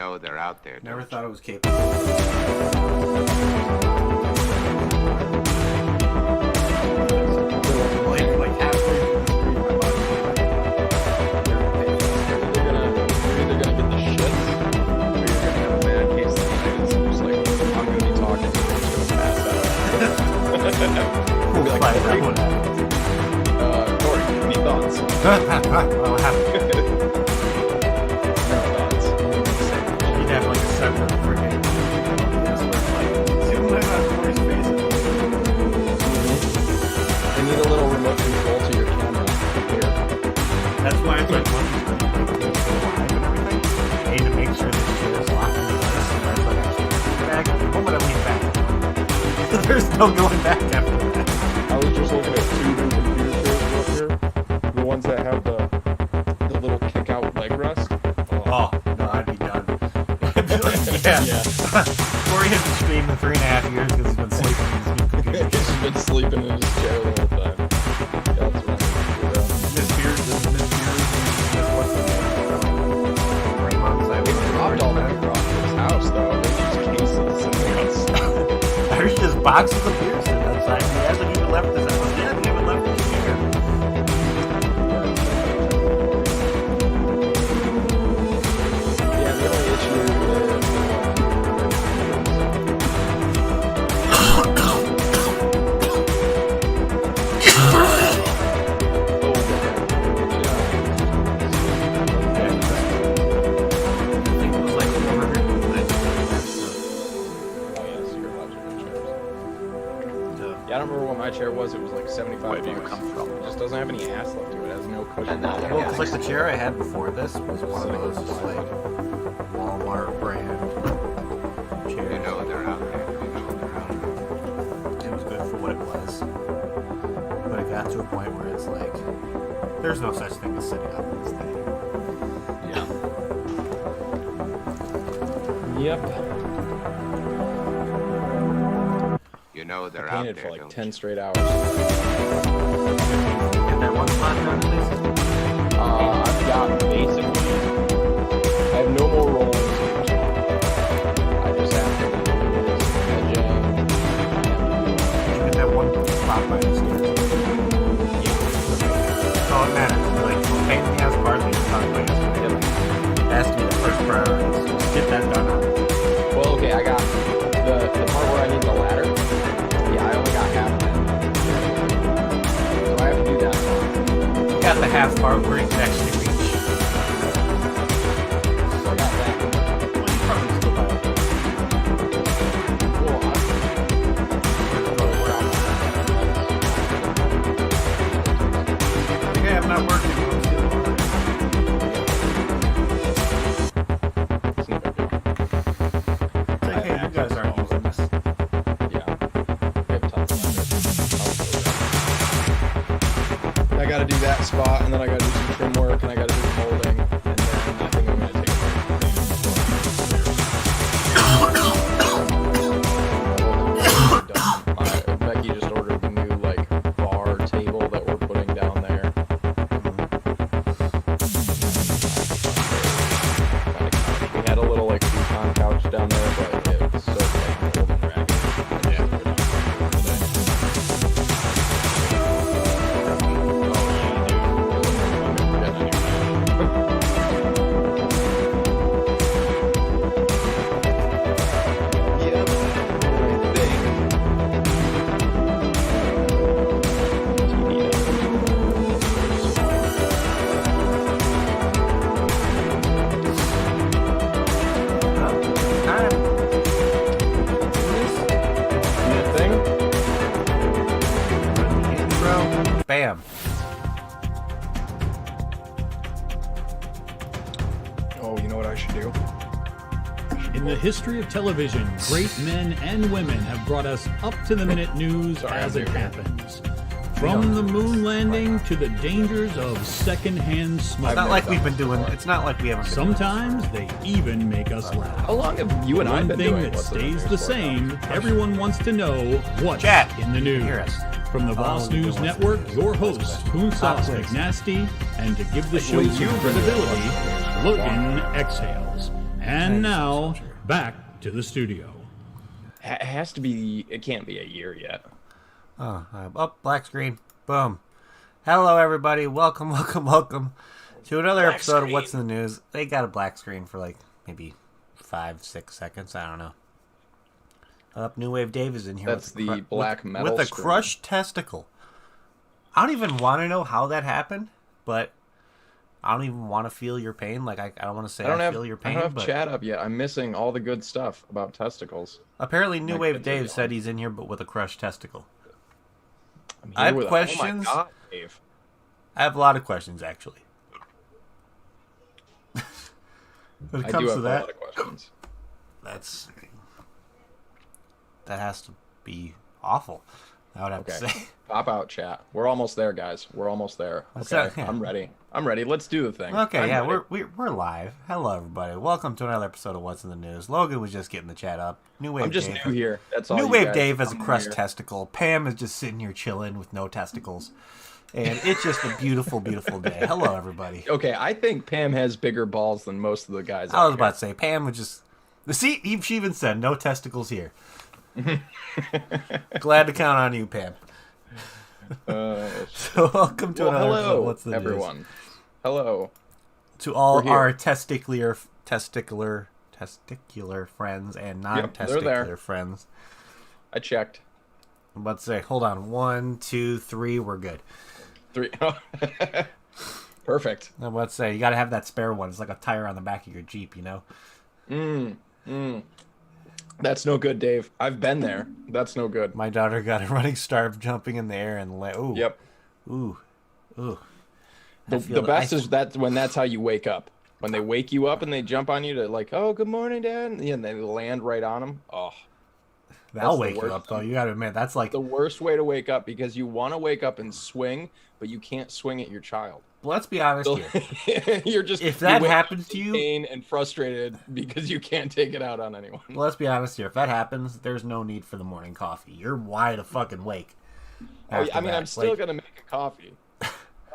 know they're out there. Never thought it was capable. Like halfway through the street, my body's You're either gonna get the shits, or you're gonna have a bad case of tinnitus. And just like, I'm gonna be talking, and you're just gonna pass out. We'll Be like, find out Corey, what happens. Corey, any thoughts? What happened? No thoughts. You'd have like a separate freaking. That's where it's like, zoom in on Corey's face. I need a little remote control to your camera here. That's why it's like one live and everything. I need to make sure that shit is locked into this. And that's like actually back. The moment I lean back, there's no going back after that. I was just looking at two new computer chairs up here. The ones that have the little kick out leg rest. Oh, no, I'd be done. I'd be like, yeah. Corey hasn't streamed in 3.5 years because he's been sleeping in his new computer. He's been sleeping in his chair the whole time. Yeah, that's what I'm gonna do. Miss Beers, what's the name? 3 months, I They dropped all that across his house, though. There's just cases sitting outside. There's just boxes of beer sitting outside. He hasn't even left his house. He hasn't even left his chair. Yeah, the only issue is I think it was like 400. oh yes, you're allowed to do chairs. Yeah, I don't remember what my chair was. It was like 75 Where do you bucks. come from? It just doesn't have any ass left to it. It has no cushion. Well, Well, because like the chair I had before this was one of those just like Walmart brand chairs. You know they're out there. You know they're out there. It was good for what it was. But it got to a point where it's like, there's no such thing as sitting up in this thing. Yep. You know they're out Painted there. for like don't 10 you? straight hours. Get that one spot down at least? I've got basically, I have no more rolls. I just have to do edging. Get that one spot by the stairs. That's all that matters. Like, pain in the ass part that you talked about yesterday. It has to be the first priority. So just get that done. Well, okay, I got the part where I need the ladder. Yeah, I only got half of it. So I have to do that. You got the half part where you can actually reach. So I got that. Well, you probably still buy it. Cool. Okay, I'm not working. It's not that big. It's like, hey, you guys aren't using this. Yeah. We have tons of ladder. I gotta do that spot, and then I gotta do some trim work, and I gotta do the molding, and then I think I'm gonna take Becky just ordered the new like bar table that we're putting down there. We had a little like futon couch down there, but it was so like old and ragged. Bam. Oh, you know what I should do? In the history of television, great men and women have brought us up-to-the-minute news Sorry, as I'm it new. happens. From the moon landing to the dangers of secondhand It's smuggling. not like we've been doing. It's not like we haven't. Been Sometimes they even make us laugh. How long have you and I One been thing doing that What's in stays News the for same, now? everyone wants to know what's Chat. in the news. Hear us. From the Voss you News doing? Network, your hosts, Poonsauce McNasty, and to give the show some credibility, Logan Exhales. And now, back to the studio. Has to be. It can't be a year yet. Black screen. Boom. Hello, everybody. Welcome to another episode of What's in the News. They got a black screen for like maybe 5-6 seconds. I don't know. New Wave Dave is in here. That's the black metal with a screen. crushed testicle. I don't even want to know how that happened, but I don't even want to feel your pain. Like I don't want to say I feel your pain. I don't have but chat up yet. I'm missing all the good stuff about testicles. apparently, New My Wave kids are Dave yelling. said he's in here, but with a crushed testicle. I'm here I have with questions. Oh my God, Dave. I have a lot of questions, actually. When it I comes do to have that, a lot of questions. that has to be awful. I would have to Okay. say. Pop out, chat. We're almost there, guys. We're almost there. Okay, Yeah. I'm ready. I'm ready. Let's do the thing. Okay, I'm yeah, ready. we're live. Hello, everybody. Welcome to another episode of What's in the News. Logan was just getting the chat up. New Wave I'm just Dave. new here. That's all. New you Wave guys. Dave has a I'm crushed here. testicle. Pam is just sitting here chilling with no testicles, and it's just a beautiful, beautiful day. Hello, everybody. Okay, I think Pam has bigger balls than most of the guys. I out was about here. to say Pam was just. She even said no testicles here. Glad to count on you, Pam. So welcome to another episode hello, of What's the everyone. News. Hello. To all We're here. our testicular friends and they're non-testicular there. friends. I checked. I'm about to say, hold on, 1, 2, 3, we're good. 3. Perfect. I'm about to say, you got to have that spare one. It's like a tire on the back of your Jeep, you know. That's no good, Dave. I've been there. That's no good. My daughter got a running start jumping in the air and ooh, Yep. ooh. The best is that when that's how you wake up. When they wake you up and they jump on you to like, oh, good morning, Dad, and they land right on them. Oh, That'll the wake you worst up though. You got to admit, that's like the worst way to wake up because you want to wake up and swing, but you can't swing at your child. let's be honest So, here. you're just If that wake up happens to in you- pain and frustrated because you can't take it out on anyone. Let's be honest here. If that happens, there's no need for the morning coffee. You're wide fucking awake. after I mean, that. I'm still Like, gonna make a coffee.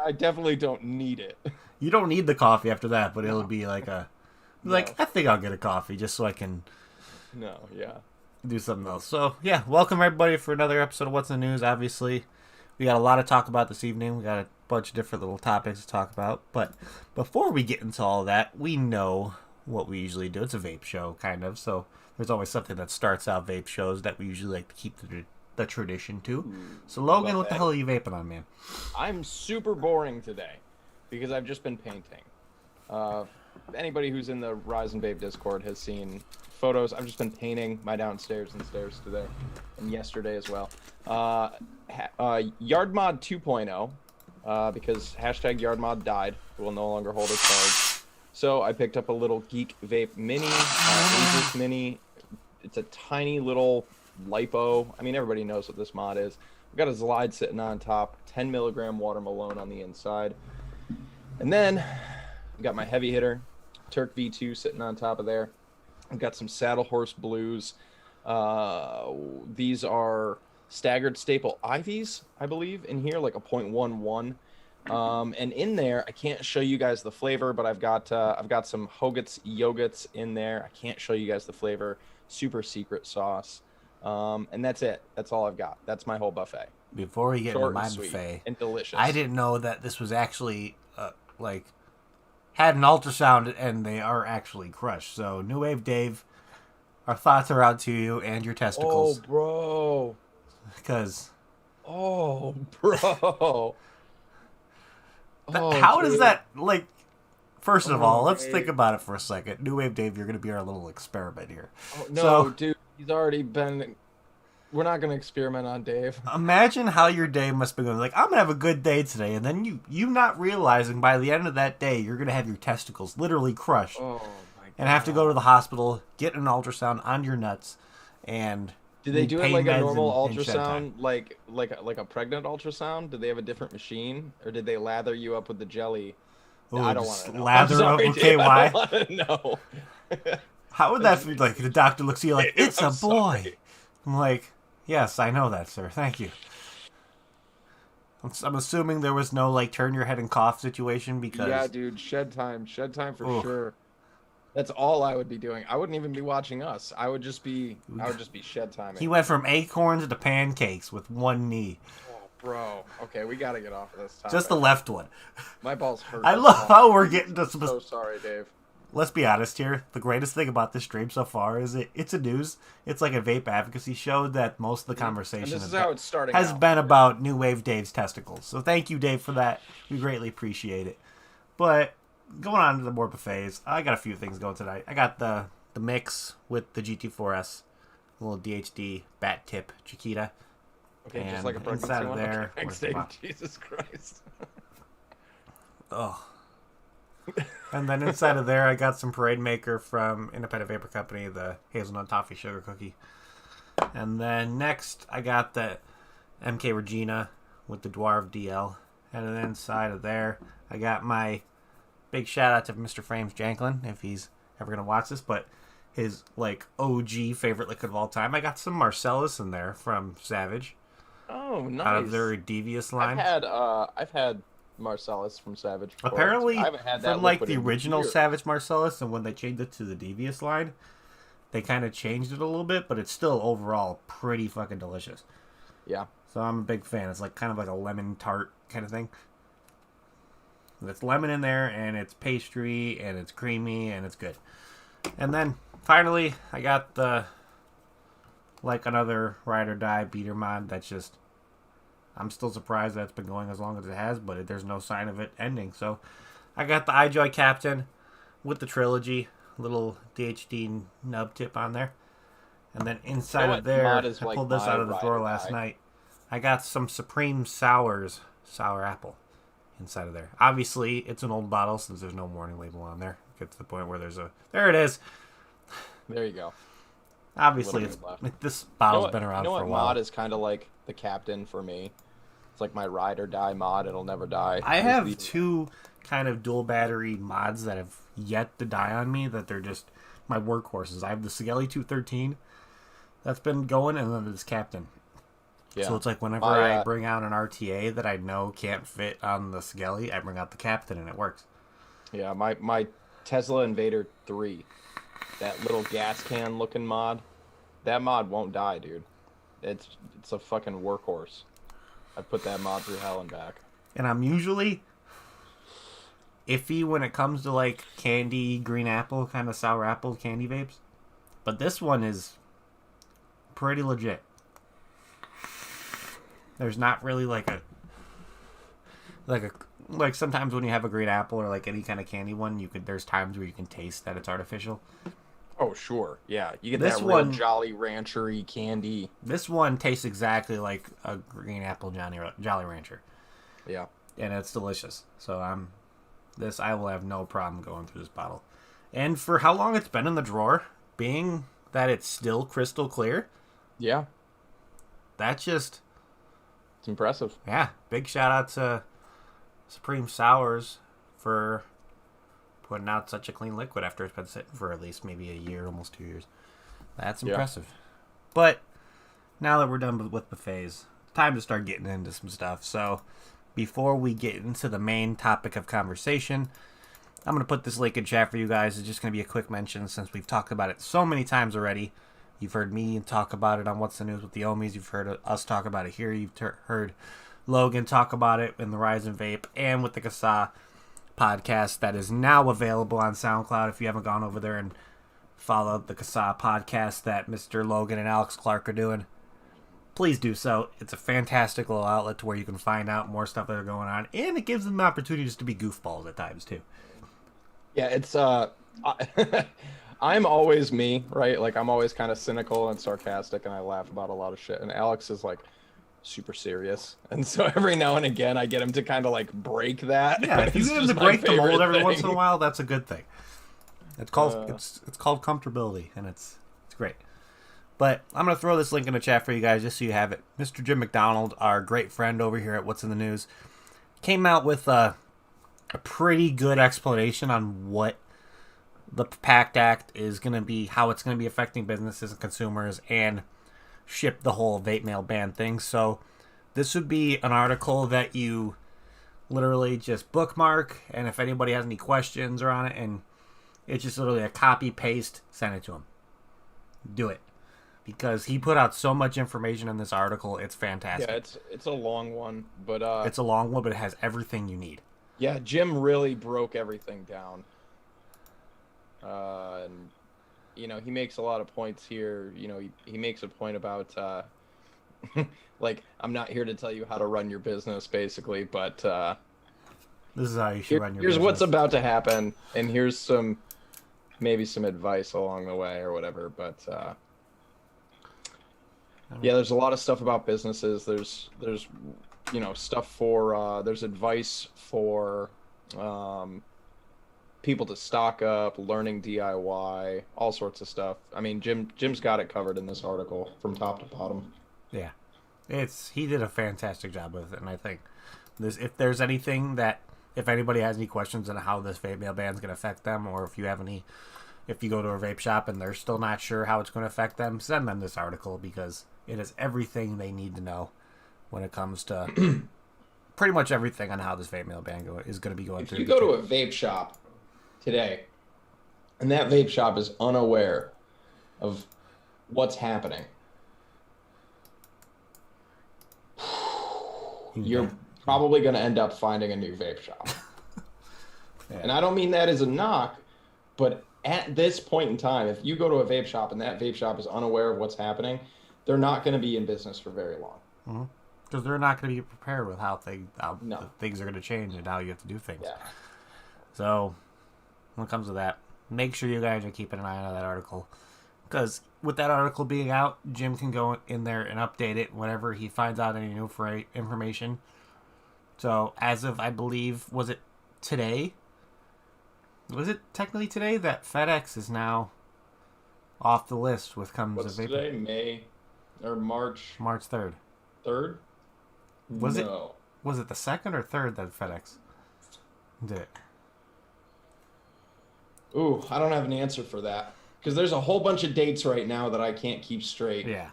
I definitely don't need it. You don't need the coffee after that, but it'll be like No. I think I'll get a coffee just so I can No, yeah. do something else. So yeah, welcome everybody for another episode of What's in the News. Obviously, we got a lot to talk about this evening. We got a bunch of different little topics to talk about. But before we get into all that, we know what we usually do. It's a vape show, kind of. So there's always something that starts out vape shows that we usually like to keep the tradition to. So Logan, what the hell are you vaping on, man? I'm super boring today because I've just been painting. Anybody who's in the Rise and Vape Discord has seen photos. I've just been painting my downstairs and stairs today and yesterday as well. Yard Mod 2.0 because hashtag Yard Mod died. Will no longer hold its cards. So I picked up a little Geek Vape Mini, Aegis Mini. It's a tiny little lipo. I mean, everybody knows what this mod is. We've got a Zlide sitting on top, 10 milligram water Malone on the inside. And then I've got my heavy hitter, Turk V2 sitting on top of there. I've got some Saddle Horse Blues. These are staggered staple Ivies, I believe, in here, like a 0.11. And in there, I can't show you guys the flavor, but I've got some Hogut's Yogurts in there. I can't show you guys the flavor. Super secret sauce. And that's it. That's all I've got. That's my whole buffet. Before we get Short into my and sweet buffet, and delicious. I didn't know that this was actually had an ultrasound and they are actually crushed. So New Wave Dave, our thoughts are out to you and your testicles. Oh, bro. Because Oh, bro. how does dude. that like? First of all, let's Dave. think about it for a second. New Wave Dave, you're going to be our little experiment here. Oh, no, So- dude. He's already been. We're not going to experiment on Dave. Imagine how your day must be going. Like, I'm going to have a good day today. And then you not realizing by the end of that day, you're going to have your testicles literally crushed. Oh, my God. And have to go to the hospital, get an ultrasound on your nuts, and Do they need do it pain like a meds normal and shed time. ultrasound, like a pregnant ultrasound? Do they have a different machine, or did they lather you up with the jelly? Ooh, I don't want just to know. lather I'm sorry, up. Okay, Dave, why? I don't want to know. How would that feel? Like the doctor looks at you like, it's a I'm boy. sorry. I'm like, yes, I know that, sir. Thank you. I'm assuming there was no like turn your head and cough situation because Yeah, dude, shed time for Oof. sure. That's all I would be doing. I wouldn't even be watching us. I would just be shed timing. He went from acorns to pancakes with one knee. Oh, bro. Okay, we gotta get off of this topic. Just the left one. My balls hurt. I love how we're getting to So sorry, Dave. Let's be honest here. The greatest thing about this stream so far is it's a news. It's like a vape advocacy show that most of the conversation And this is how it's starting has out. been about New Wave Dave's testicles. So thank you, Dave, for that. We greatly appreciate it. But going on to the more buffets, I got a few things going tonight. I got the mix with the GT4S, a little DHD bat tip Chiquita. Okay, and just like a pregnancy inside of one. there, Okay, where's thanks, the Dave. box? Jesus Christ. Oh. And then inside of there, I got some Parade Maker from Independent Vapor Company, the hazelnut toffee sugar cookie. And then next, I got the MK Regina with the Dwarf DL. And then inside of there, I got my big shout out to Mr. Frames Janklin, if he's ever going to watch this, but his like OG favorite liquid of all time. I got some Marcellus in there from Savage. Oh, nice. Out of their Devious line. I've had Marcellus from Savage before. Apparently, I haven't had that from like liquid the in original years. Savage Marcellus, and when they changed it to the Devious line, they kind of changed it a little bit, but it's still overall pretty fucking delicious. Yeah. So I'm a big fan. It's like kind of like a lemon tart kind of thing. It's lemon in there, and it's pastry, and it's creamy, and it's good. And then finally, I got the like another ride or die beater mod. That's just, I'm still surprised that it's been going as long as it has, but there's no sign of it ending. So I got the iJoy Captain with the Trilogy, little DHD nub tip on there. And then inside what of there, mod is I like pulled this my out of the ride drawer or last die? night. I got some Supreme Sours, sour apple, inside of there. Obviously, it's an old bottle since there's no warning label on there. Get to the point where there's a... There it is. There you go. Obviously, Little it's bit left. like, this bottle's been around you know for a what while. mod is kind of like the Captain for me. It's like my ride or die mod. It'll never die. I It's have the- two kind of dual battery mods that have yet to die on me, that they're just my workhorses. I have the Sigelli 213 that's been going, and then this Captain. Yeah. So it's like whenever I bring out an RTA that I know can't fit on the Sigelli, I bring out the Captain and it works. Yeah, my Tesla Invader 3, that little gas can looking mod, that mod won't die, dude. It's a fucking workhorse. I put that mod through hell and back. And I'm usually iffy when it comes to like candy, green apple, kind of sour apple candy vapes. But this one is pretty legit. There's not really like sometimes when you have a green apple or like any kind of candy one, there's times where you can taste that it's artificial. Oh, sure. Yeah, you get This that real one- Jolly Ranchery candy. This one tastes exactly like a green apple Jolly Rancher, Yeah. and it's delicious. So I will have no problem going through this bottle. And for how long it's been in the drawer, being that it's still crystal clear, Yeah, that's just, it's impressive. yeah, big shout out to Supreme Sours for putting out such a clean liquid after it's been sitting for at least maybe a year, almost 2 years. That's Yeah. impressive. But now that we're done with buffets, time to start getting into some stuff. So before we get into the main topic of conversation, I'm going to put this link in chat for you guys. It's just going to be a quick mention since we've talked about it so many times already. You've heard me talk about it on What's the News with the Omies. You've heard us talk about it here. You've heard Logan talk about it in the Rise and Vape and with the Kasa podcast that is now available on SoundCloud. If you haven't gone over there and followed the Kasa podcast that Mr. Logan and Alex Clark are doing, please do so. It's a fantastic little outlet to where you can find out more stuff that are going on, and it gives them opportunities to be goofballs at times too. Yeah, it's I'm always me, right? Like I'm always kind of cynical and sarcastic, and I laugh about a lot of shit. And Alex is like super serious, and so every now and again I get him to kind of like break that. Yeah, if you It's get them just to my break the mold favorite every once in a thing. while, that's a good thing. It's called it's called comfortability, and it's great. But I'm gonna throw this link in the chat for you guys just so you have it. Mr. Jim McDonald, our great friend over here at What's in the News, came out with a pretty good explanation on what the PACT Act is going to be, how it's going to be affecting businesses and consumers, and ship the whole vape mail ban thing. So this would be an article that you literally just bookmark, and if anybody has any questions or on it, and It's just literally a copy, paste, send it to him. Do it. Because he put out so much information in this article, it's fantastic. Yeah, it's a long one, but It's a long one, but it has everything you need. yeah, Jim really broke everything down. And you know, he makes a lot of points here. You know, he makes a point about like, I'm not here to tell you how to run your business, basically, but This is how you should run your here's business. what's about to happen, and here's maybe some advice along the way or whatever. But yeah, there's a lot of stuff about businesses. There's you know, stuff for there's advice for people to stock up, learning DIY, all sorts of stuff. I mean, Jim's got it covered in this article from top to bottom. Yeah. He did a fantastic job with it, and I think if there's anything that, if anybody has any questions on how this vape mail ban is going to affect them, or if you go to a vape shop and they're still not sure how it's going to affect them, send them this article, because it has everything they need to know when it comes to pretty much everything on how this vape mail ban is going to be going through. If you go to a vape shop today, and that vape shop is unaware of what's happening, you're probably going to end up finding a new vape shop. Yeah. And I don't mean that as a knock, but at this point in time, if you go to a vape shop and that vape shop is unaware of what's happening, they're not going to be in business for very long. Because they're not going to be prepared with how No. things are going to change and how you have to do things. Yeah. So, when it comes to that, make sure you guys are keeping an eye on that article. Because with that article being out, Jim can go in there and update it whenever he finds out any new information. So, as of, I believe, was it today? Was it technically today that FedEx is now off the list with comes What's to vape? today? May or March March 3rd. 3rd? Was it? No. Was it the 2nd or 3rd that FedEx did it? Ooh, I don't have an answer for that. Because there's a whole bunch of dates right now that I can't keep straight. Yeah.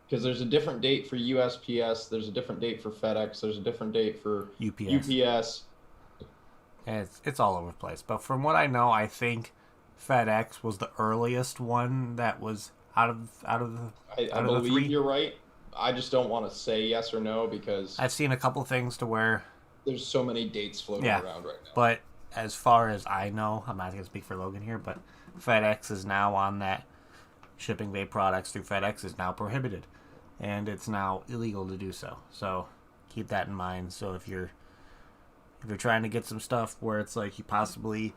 Because there's a different date for USPS, there's a different date for FedEx, there's a different date for UPS. And it's all over the place. But from what I know, I think FedEx was the earliest one that was out of the I believe three. you're right. I just don't want to say yes or no because I've seen a couple things to where there's so many dates floating around right now. But as far as I know, I'm not going to speak for Logan here, but FedEx is now on that. Shipping vape products through FedEx is now prohibited, and it's now illegal to do so. So keep that in mind. So if you're trying to get some stuff where it's like you possibly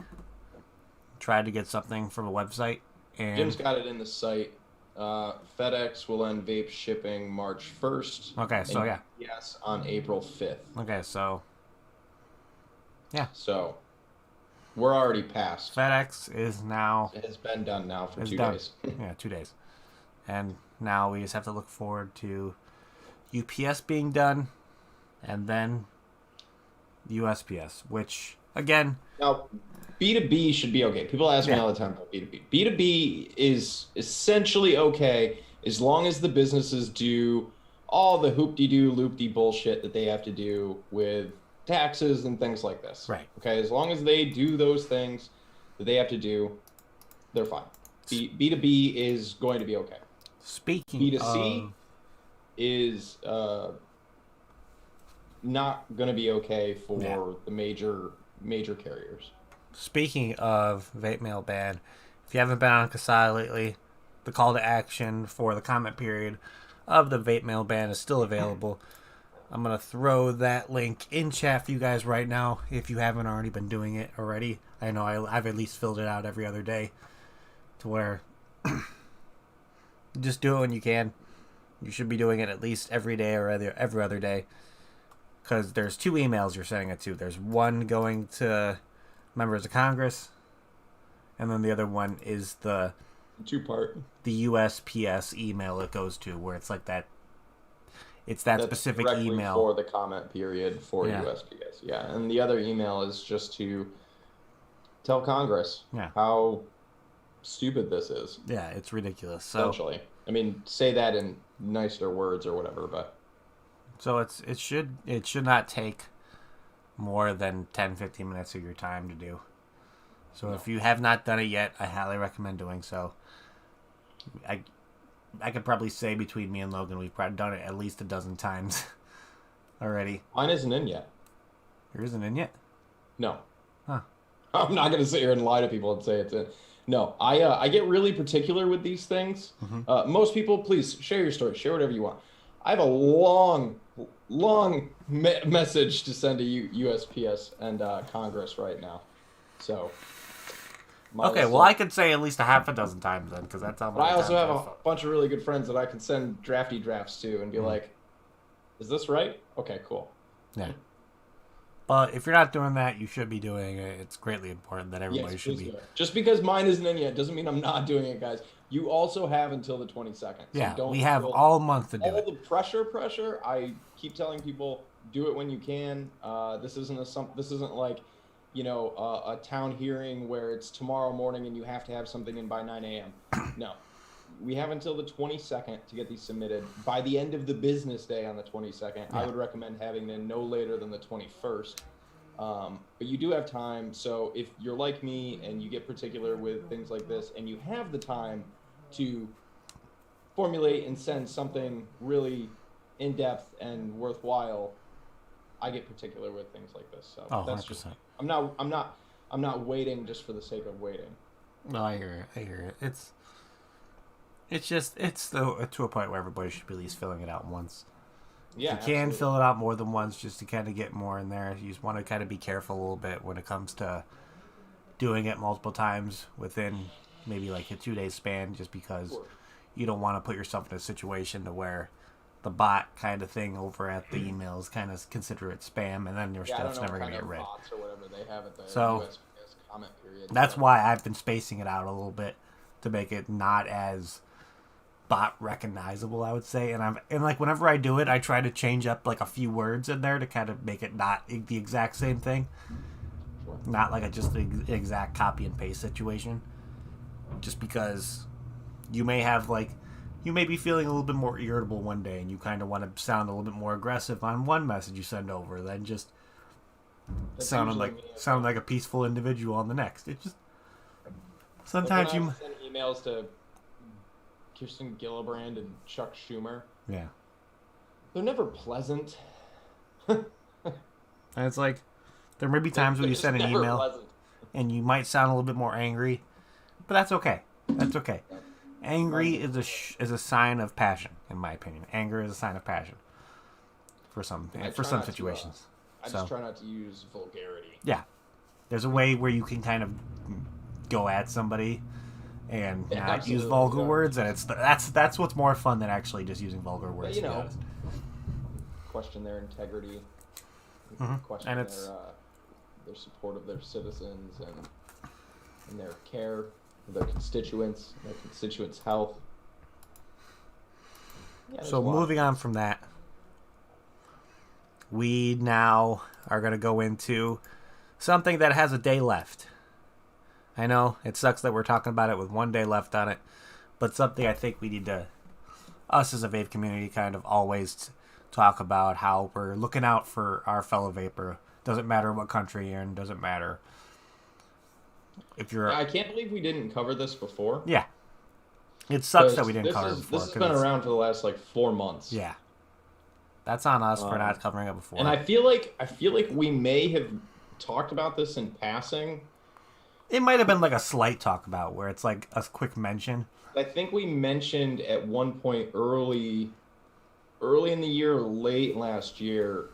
tried to get something from a website, and Jim's got it in the site. FedEx will end vape shipping March 1st. Okay, so yeah. Yes, on April 5th. Okay, so yeah. So we're already past. FedEx is now It has been done now for It's 2 done. days. Yeah, 2 days. And now we just have to look forward to UPS being done, and then USPS, which, again... Now, B2B should be okay. People ask me all the time about B2B. B2B is essentially okay as long as the businesses do all the hoop-de-doo, loop-de bullshit that they have to do with taxes and things like this. Right. Okay, as long as they do those things that they have to do, they're fine. B2B is going to be okay. Speaking B2C of... is not going to be okay for the major carriers. Speaking of vape mail ban, if you haven't been on Kasai lately, the call to action for the comment period of the vape mail ban is still available. I'm going to throw that link in chat for you guys right now if you haven't already been doing it already. I know I've at least filled it out every other day to where just do it when you can. You should be doing it at least every day or every other day, because there's 2 emails you're sending it to. There's one going to members of Congress, and then the other one is the 2-part. The USPS email it goes to, where it's like that. It's that That's specific directly email for the comment period for USPS. Yeah, and the other email is just to tell Congress how stupid this is. Yeah, it's ridiculous. So Essentially, I mean, say that in nicer words or whatever, but so it should not take more than 10-15 minutes of your time to do. So if you have not done it yet, I highly recommend doing so. I could probably say between me and Logan, we've probably done it at least a dozen times already. Mine isn't in yet. Yours isn't in yet? No. Huh. I'm not gonna sit here and lie to people and say it's in. No, I get really particular with these things. Most people, please share your story, share whatever you want. I have a long message to send to USPS and Congress right now. So. Okay, well, I could say at least a half a dozen times then, because that's how much. But I also have a bunch of really good friends that I can send drafty drafts to and be like, "Is this right? Okay, cool." Yeah. But if you're not doing that, you should be doing it. It's greatly important that everybody should be. Just because mine isn't in yet doesn't mean I'm not doing it, guys. You also have until the 22nd. So Yeah, don't we have all month to do all it. the pressure. I keep telling people, do it when you can. This isn't like, a town hearing where it's tomorrow morning and you have to have something in by 9 a.m. No. We have until the 22nd to get these submitted. By the end of the business day on the 22nd, I would recommend having them no later than the 21st. But you do have time, so if you're like me and you get particular with things like this and you have the time to formulate and send something really in-depth and worthwhile, I get particular with things like this. So that's 100%. just, I'm not waiting just for the sake of waiting. No, I hear it. It's to a point where everybody should be at least filling it out once. Yeah, you can fill it out more than once just to kind of get more in there. You just want to kind of be careful a little bit when it comes to doing it multiple times within maybe like a 2-day span, just because you don't want to put yourself in a situation to where the bot kind of thing over at the emails kind of consider it spam, and then your stuff's never going to get read. Bots or whatever they have at the So USPS comment period. that's why I've been spacing it out a little bit to make it not as bot recognizable, I would say. And like whenever I do it, I try to change up like a few words in there to kind of make it not the exact same thing, not like just the exact copy and paste situation. Just because you may be feeling a little bit more irritable one day, and you kind of want to sound a little bit more aggressive on one message you send over than just sounding like a peaceful individual on the next. It just sometimes you send emails to Kirsten Gillibrand and Chuck Schumer. Yeah. They're never pleasant. And it's like, there may be times where you send an email and you might sound a little bit more angry, but that's okay. That's okay. Angry is a sign of passion, in my opinion. Anger is a sign of passion for some situations. I just try not to use vulgarity. Yeah. There's a way where you can kind of go at somebody and not use vulgar words, and that's what's more fun than actually just using vulgar words. But, question their integrity, question and their support of their citizens and their care of their constituents health. Yeah, so moving on from that, we now are going to go into something that has a day left. I know it sucks that we're talking about it with 1 day left on it, but something I think we need to, us as a vape community, kind of always talk about how we're looking out for our fellow vapor. Doesn't matter what country you're in, doesn't matter if you're... I can't believe we didn't cover this before. Yeah. It sucks that we didn't cover it before. This has been around for the last 4 months. Yeah. That's on us for not covering it before. And I feel like we may have talked about this in passing. It might have been like a slight talk about where it's like a quick mention. I think we mentioned at one point early in the year, late last year,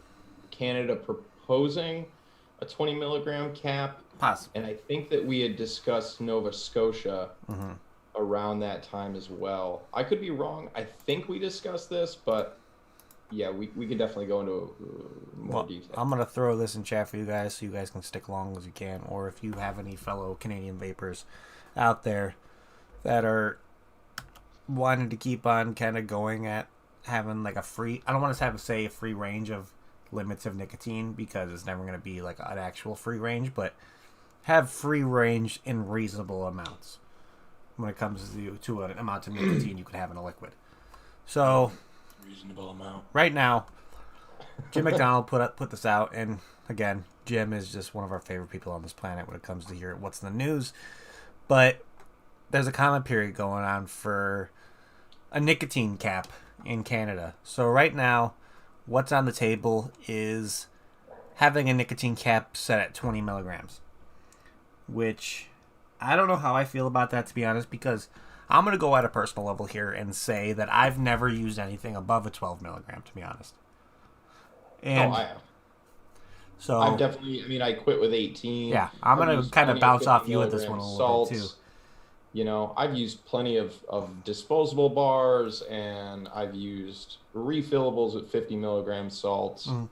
Canada proposing a 20 milligram cap. Possible. And I think that we had discussed Nova Scotia around that time as well. I could be wrong. I think we discussed this, but yeah, we could definitely go into more detail. I'm going to throw this in chat for you guys so you guys can stick along as you can. Or if you have any fellow Canadian vapors out there that are wanting to keep on kind of going at having like a free, I don't want to say a free range of limits of nicotine, because it's never going to be like an actual free range, but have free range in reasonable amounts when it comes to an amount of nicotine you can have in a liquid. So... reasonable amount. Right now, Jim McDonald put this out, and again, Jim is just one of our favorite people on this planet when it comes to hear what's in the news. But there's a comment period going on for a nicotine cap in Canada. So right now, what's on the table is having a nicotine cap set at 20 milligrams, which I don't know how I feel about that, to be honest, because I'm going to go at a personal level here and say that I've never used anything above a 12 milligram, to be honest. And I have. so I've definitely, I mean, I quit with 18. yeah, I'm going to used kind of plenty bounce 50 off you with this one a milligram little bit, salts. too. You know, I've used plenty of disposable bars, and I've used refillables at 50 milligram salts. Mm.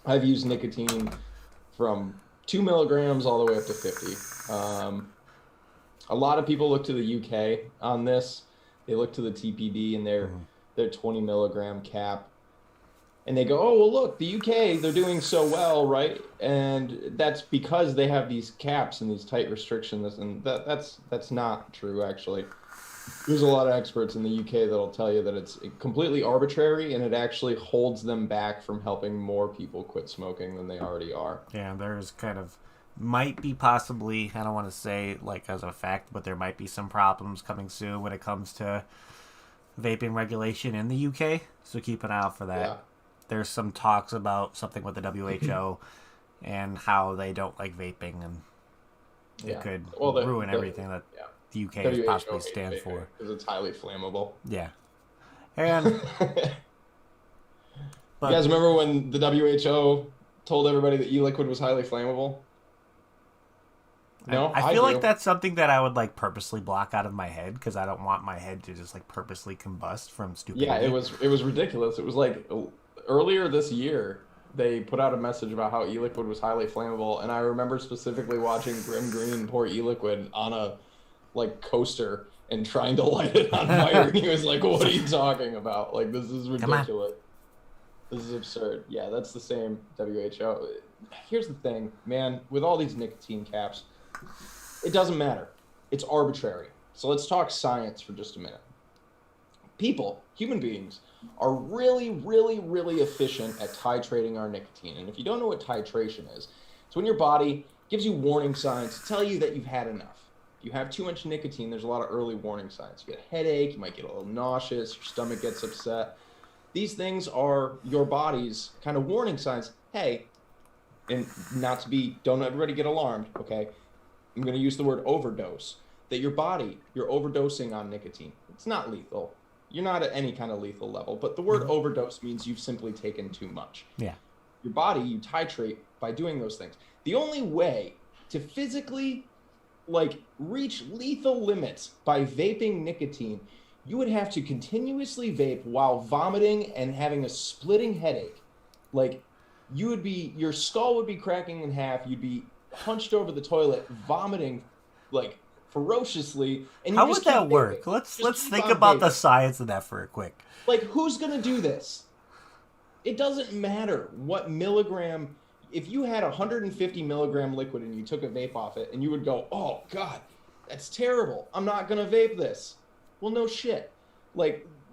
I've used nicotine from 2 milligrams all the way up to 50. A lot of people look to the UK on this. They look to the TPD and their 20 milligram cap. And they go, oh, well, look, the UK, they're doing so well, right? And that's because they have these caps and these tight restrictions. And that's not true, actually. There's a lot of experts in the UK that'll tell you that it's completely arbitrary, and it actually holds them back from helping more people quit smoking than they already are. Yeah, there's kind of might be possibly, I don't want to say like as a fact, but there might be some problems coming soon when it comes to vaping regulation in the UK. So keep an eye out for that. Yeah. There's some talks about something with the WHO and how they don't like vaping, and it could ruin everything that the UK has possibly stand for. Because it's highly flammable. Yeah. And you guys remember when the WHO told everybody that e-liquid was highly flammable? No, I feel like that's something that I would like purposely block out of my head because I don't want my head to just like purposely combust from stupidity. Yeah, it was ridiculous. It was like earlier this year they put out a message about how e-liquid was highly flammable, and I remember specifically watching Grim Green pour e-liquid on a like coaster and trying to light it on fire, and he was like, "What are you talking about? Like, this is ridiculous. This is absurd." Yeah, that's the same WHO. Here's the thing, man, with all these nicotine caps, it doesn't matter. It's arbitrary. So let's talk science for just a minute. People, human beings, are really, really, really efficient at titrating our nicotine. And if you don't know what titration is, it's when your body gives you warning signs to tell you that you've had enough. If you have too much nicotine, there's a lot of early warning signs. You get a headache, you might get a little nauseous, your stomach gets upset. These things are your body's kind of warning signs. Hey, and don't everybody get alarmed, okay? I'm going to use the word overdose. That your body, you're overdosing on nicotine. It's not lethal. You're not at any kind of lethal level, but the word overdose means you've simply taken too much. Yeah. Your body, you titrate by doing those things. The only way to physically reach lethal limits by vaping nicotine, you would have to continuously vape while vomiting and having a splitting headache. Your skull would be cracking in half. You'd be hunched over the toilet, vomiting ferociously. And how would that work? Let's think about the science of that for a quick. Who's gonna do this? It doesn't matter what milligram. If you had 150 milligram liquid and you took a vape off it, and you would go, "Oh God, that's terrible. I'm not gonna vape this." Well, no shit.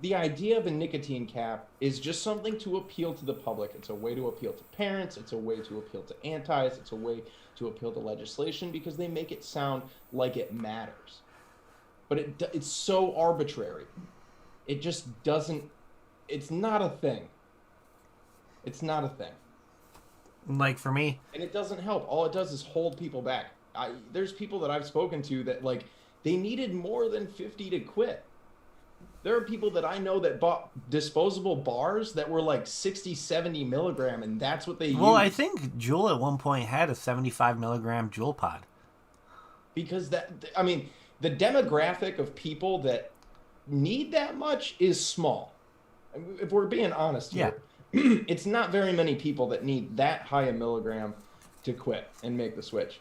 The idea of a nicotine cap is just something to appeal to the public. It's a way to appeal to parents. It's a way to appeal to antis. It's a way to appeal to legislation because they make it sound like it matters. But it's so arbitrary. It just doesn't. It's not a thing. It's not a thing. For me. And it doesn't help. All it does is hold people back. There's people that I've spoken to that they needed more than 50 to quit. There are people that I know that bought disposable bars that were 60, 70 milligram, and that's what they used. Well, I think Juul at one point had a 75 milligram Juul pod. Because the demographic of people that need that much is small. If we're being honest here, it's not very many people that need that high a milligram to quit and make the switch.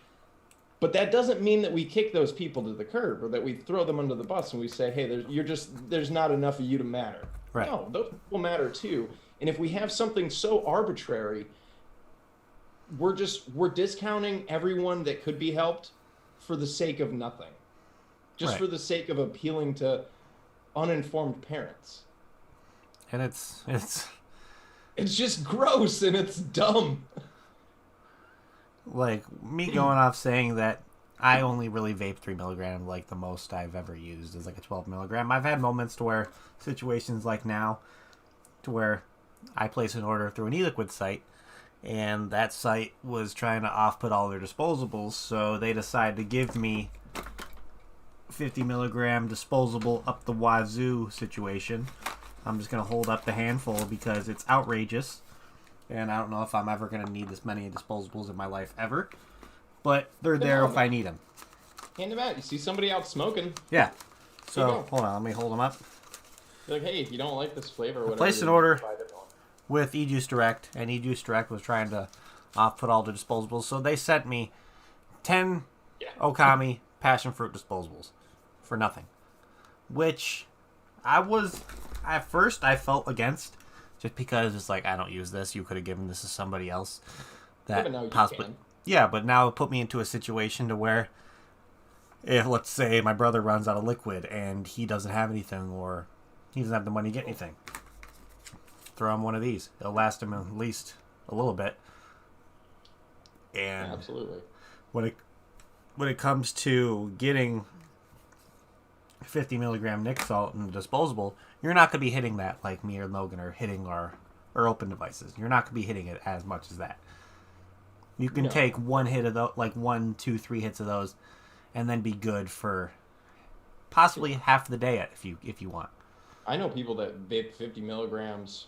But that doesn't mean that we kick those people to the curb or that we throw them under the bus and we say, "Hey, there's not enough of you to matter." Right. No, those people matter too. And if we have something so arbitrary, we're discounting everyone that could be helped for the sake of nothing. Just for the sake of appealing to uninformed parents. And it's It's just gross and it's dumb. Like, me going off saying that I only really vape 3 milligram, like the most I've ever used is like a 12 milligram. I've had moments to where situations like now, to where I place an order through an e-liquid site, and that site was trying to off-put all their disposables, so they decided to give me 50 milligram disposable up the wazoo situation. I'm just going to hold up the handful because it's outrageous, and I don't know if I'm ever going to need this many disposables in my life ever, but they're there if I need them. Hand them out. You see somebody out smoking. Yeah. So, There you go. hold on, let me hold them up. You're like, hey, if you don't like this flavor, whatever. Placed an you order try it on. with eJuice Direct, and eJuice Direct was trying to off-put all the disposables, so they sent me 10 Okami passion fruit disposables for nothing, which at first I felt against, just because it's like, I don't use this, you could have given this to somebody else that but now you possibly can. Yeah, but now it put me into a situation to where, if let's say my brother runs out of liquid and he doesn't have anything, or he doesn't have the money to get anything, throw him one of these. It'll last him at least a little bit. And Absolutely. when it comes to getting 50 milligram Nick salt in the disposable, you're not going to be hitting that like me or Logan are hitting our open devices. You're not going to be hitting it as much as that. You can take one hit of those, like 1, 2, 3 hits of those, and then be good for possibly half the day if you want. I know people that vape 50 milligrams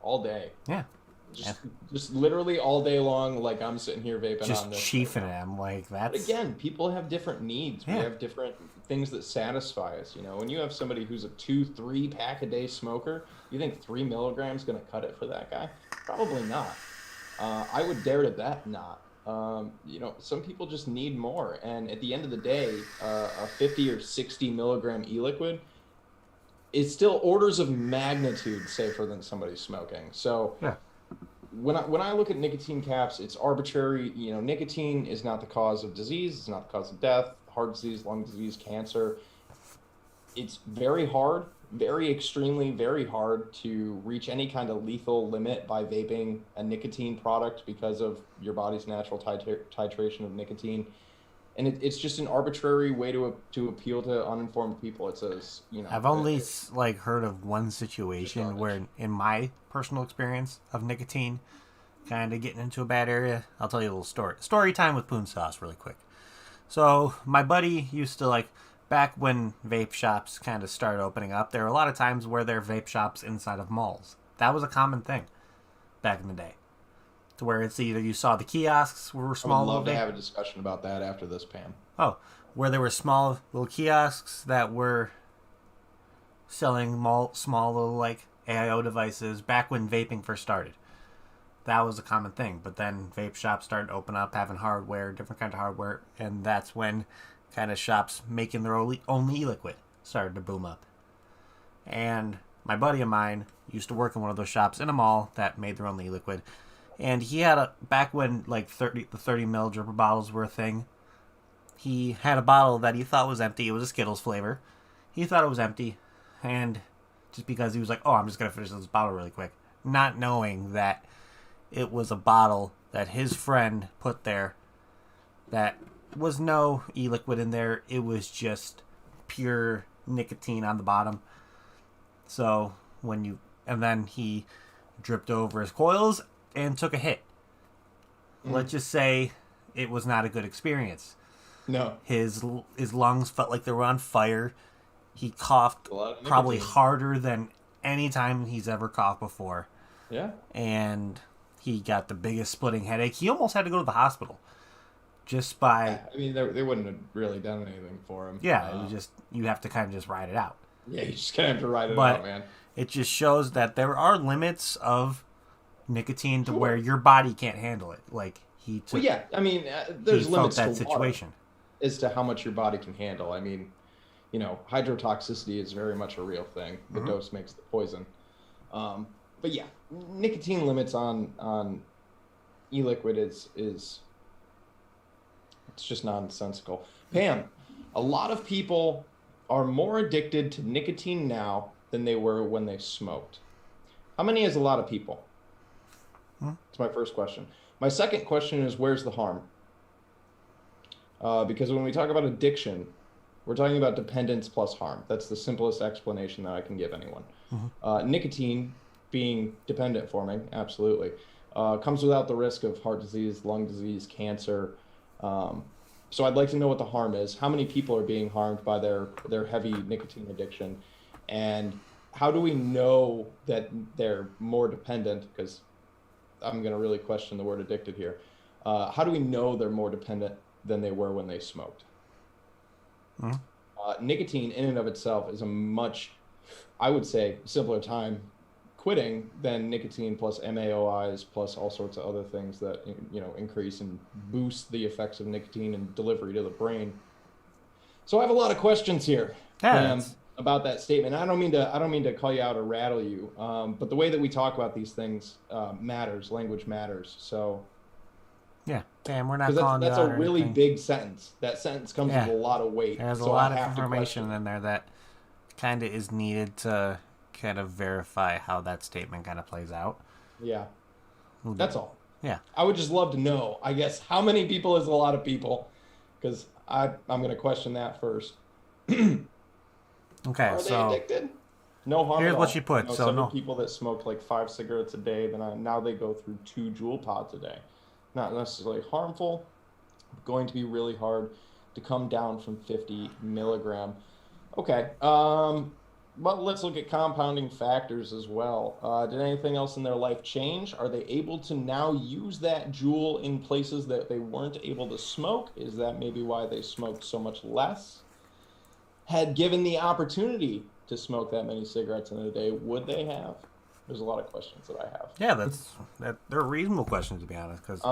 all day. Yeah. Just literally all day long, like I'm sitting here vaping Just on this. chiefing them like But that's. again, people have different needs. We Yeah. have different things that satisfy us. You know, when you have somebody who's a 2-3 pack a day smoker, you think 3 milligrams going to cut it for that guy? Probably not. I would dare to bet not. You know, some people just need more. And at the end of the day, a 50 or 60 milligram e-liquid is still orders of magnitude safer than somebody smoking. So Yeah. when I look at nicotine caps, it's arbitrary. You know, nicotine is not the cause of disease. It's not the cause of death, heart disease, lung disease, cancer. It's very hard, very hard to reach any kind of lethal limit by vaping a nicotine product because of your body's natural titration of nicotine. And it's just an arbitrary way to appeal to uninformed people. It says, you know, I've only like heard of one situation where, in my personal experience of nicotine, kind of getting into a bad area. I'll tell you a little story. Story time with Poonsauce, really quick. So my buddy used to, like, back when vape shops kind of started opening up, there were a lot of times where there were vape shops inside of malls. That was a common thing back in the day. To where it's either you saw the kiosks were small. I would love little to have a discussion about that after this, Pam. Oh, where there were small little kiosks that were selling small little like AIO devices back when vaping first started. That was a common thing. But then vape shops started to open up, having hardware, different kind of hardware, and that's when kind of shops making their own e-liquid started to boom up. And my buddy of mine used to work in one of those shops in a mall that made their own e-liquid. And he had back when like the 30 ml dripper bottles were a thing, he had a bottle that he thought was empty. It was a Skittles flavor. He thought it was empty, and just because he was like, oh, I'm just going to finish this bottle really quick, not knowing that it was a bottle that his friend put there that was no e-liquid in there. It was just pure nicotine on the bottom. So and then he dripped over his coils and took a hit. Let's just say it was not a good experience. No. His lungs felt like they were on fire. He coughed probably harder than any time he's ever coughed before. Yeah. And he got the biggest splitting headache. He almost had to go to the hospital. Just by... I mean, they wouldn't have really done anything for him. Yeah, you have to kind of just ride it out. Yeah, you just kind of have to ride it But out, man. it just shows that there are limits of nicotine to where your body can't handle it. Like, he took... Well, yeah, I mean, there's he limits felt that to situation. water as to how much your body can handle. I mean, you know, hydrotoxicity is very much a real thing. The dose makes the poison. But yeah, nicotine limits on e-liquid is it's just nonsensical. Pam, a lot of people are more addicted to nicotine now than they were when they smoked. How many is a lot of people? That's my first question. My second question is, where's the harm? Because when we talk about addiction, we're talking about dependence plus harm. That's the simplest explanation that I can give anyone. Nicotine being dependent forming, absolutely, comes without the risk of heart disease, lung disease, cancer. So I'd like to know what the harm is. How many people are being harmed by their heavy nicotine addiction? And how do we know that they're more dependent? Because I'm going to really question the word addicted here. How do we know they're more dependent than they were when they smoked? Nicotine in and of itself is a much, I would say, simpler time quitting than nicotine plus MAOIs plus all sorts of other things that, you know, increase and boost the effects of nicotine and delivery to the brain. So I have a lot of questions here, about that statement. I don't mean to call you out or rattle you, but the way that we talk about these things matters. Language matters. So Yeah, and we're not calling that's you out a or really anything. big sentence. That sentence comes with a lot of weight. There's a so lot I of have to information question. in there that kind of is needed to kind of verify how that statement kind of plays out. Yeah, that's all. Yeah. I would just love to know, I guess, how many people is a lot of people? Because I'm going to question that first. Okay, Are so they addicted? No harm here's at what all. she put, You know, so some no. people that smoked like 5 cigarettes a day, now they go through 2 Juul pods a day. Not necessarily harmful, going to be really hard to come down from 50 milligram. Okay, well, let's look at compounding factors as well. Did anything else in their life change? Are they able to now use that Juul in places that they weren't able to smoke? Is that maybe why they smoked so much less? Had given the opportunity to smoke that many cigarettes in a day, would they have? There's a lot of questions that I have. yeah, they're reasonable questions, to be honest. Because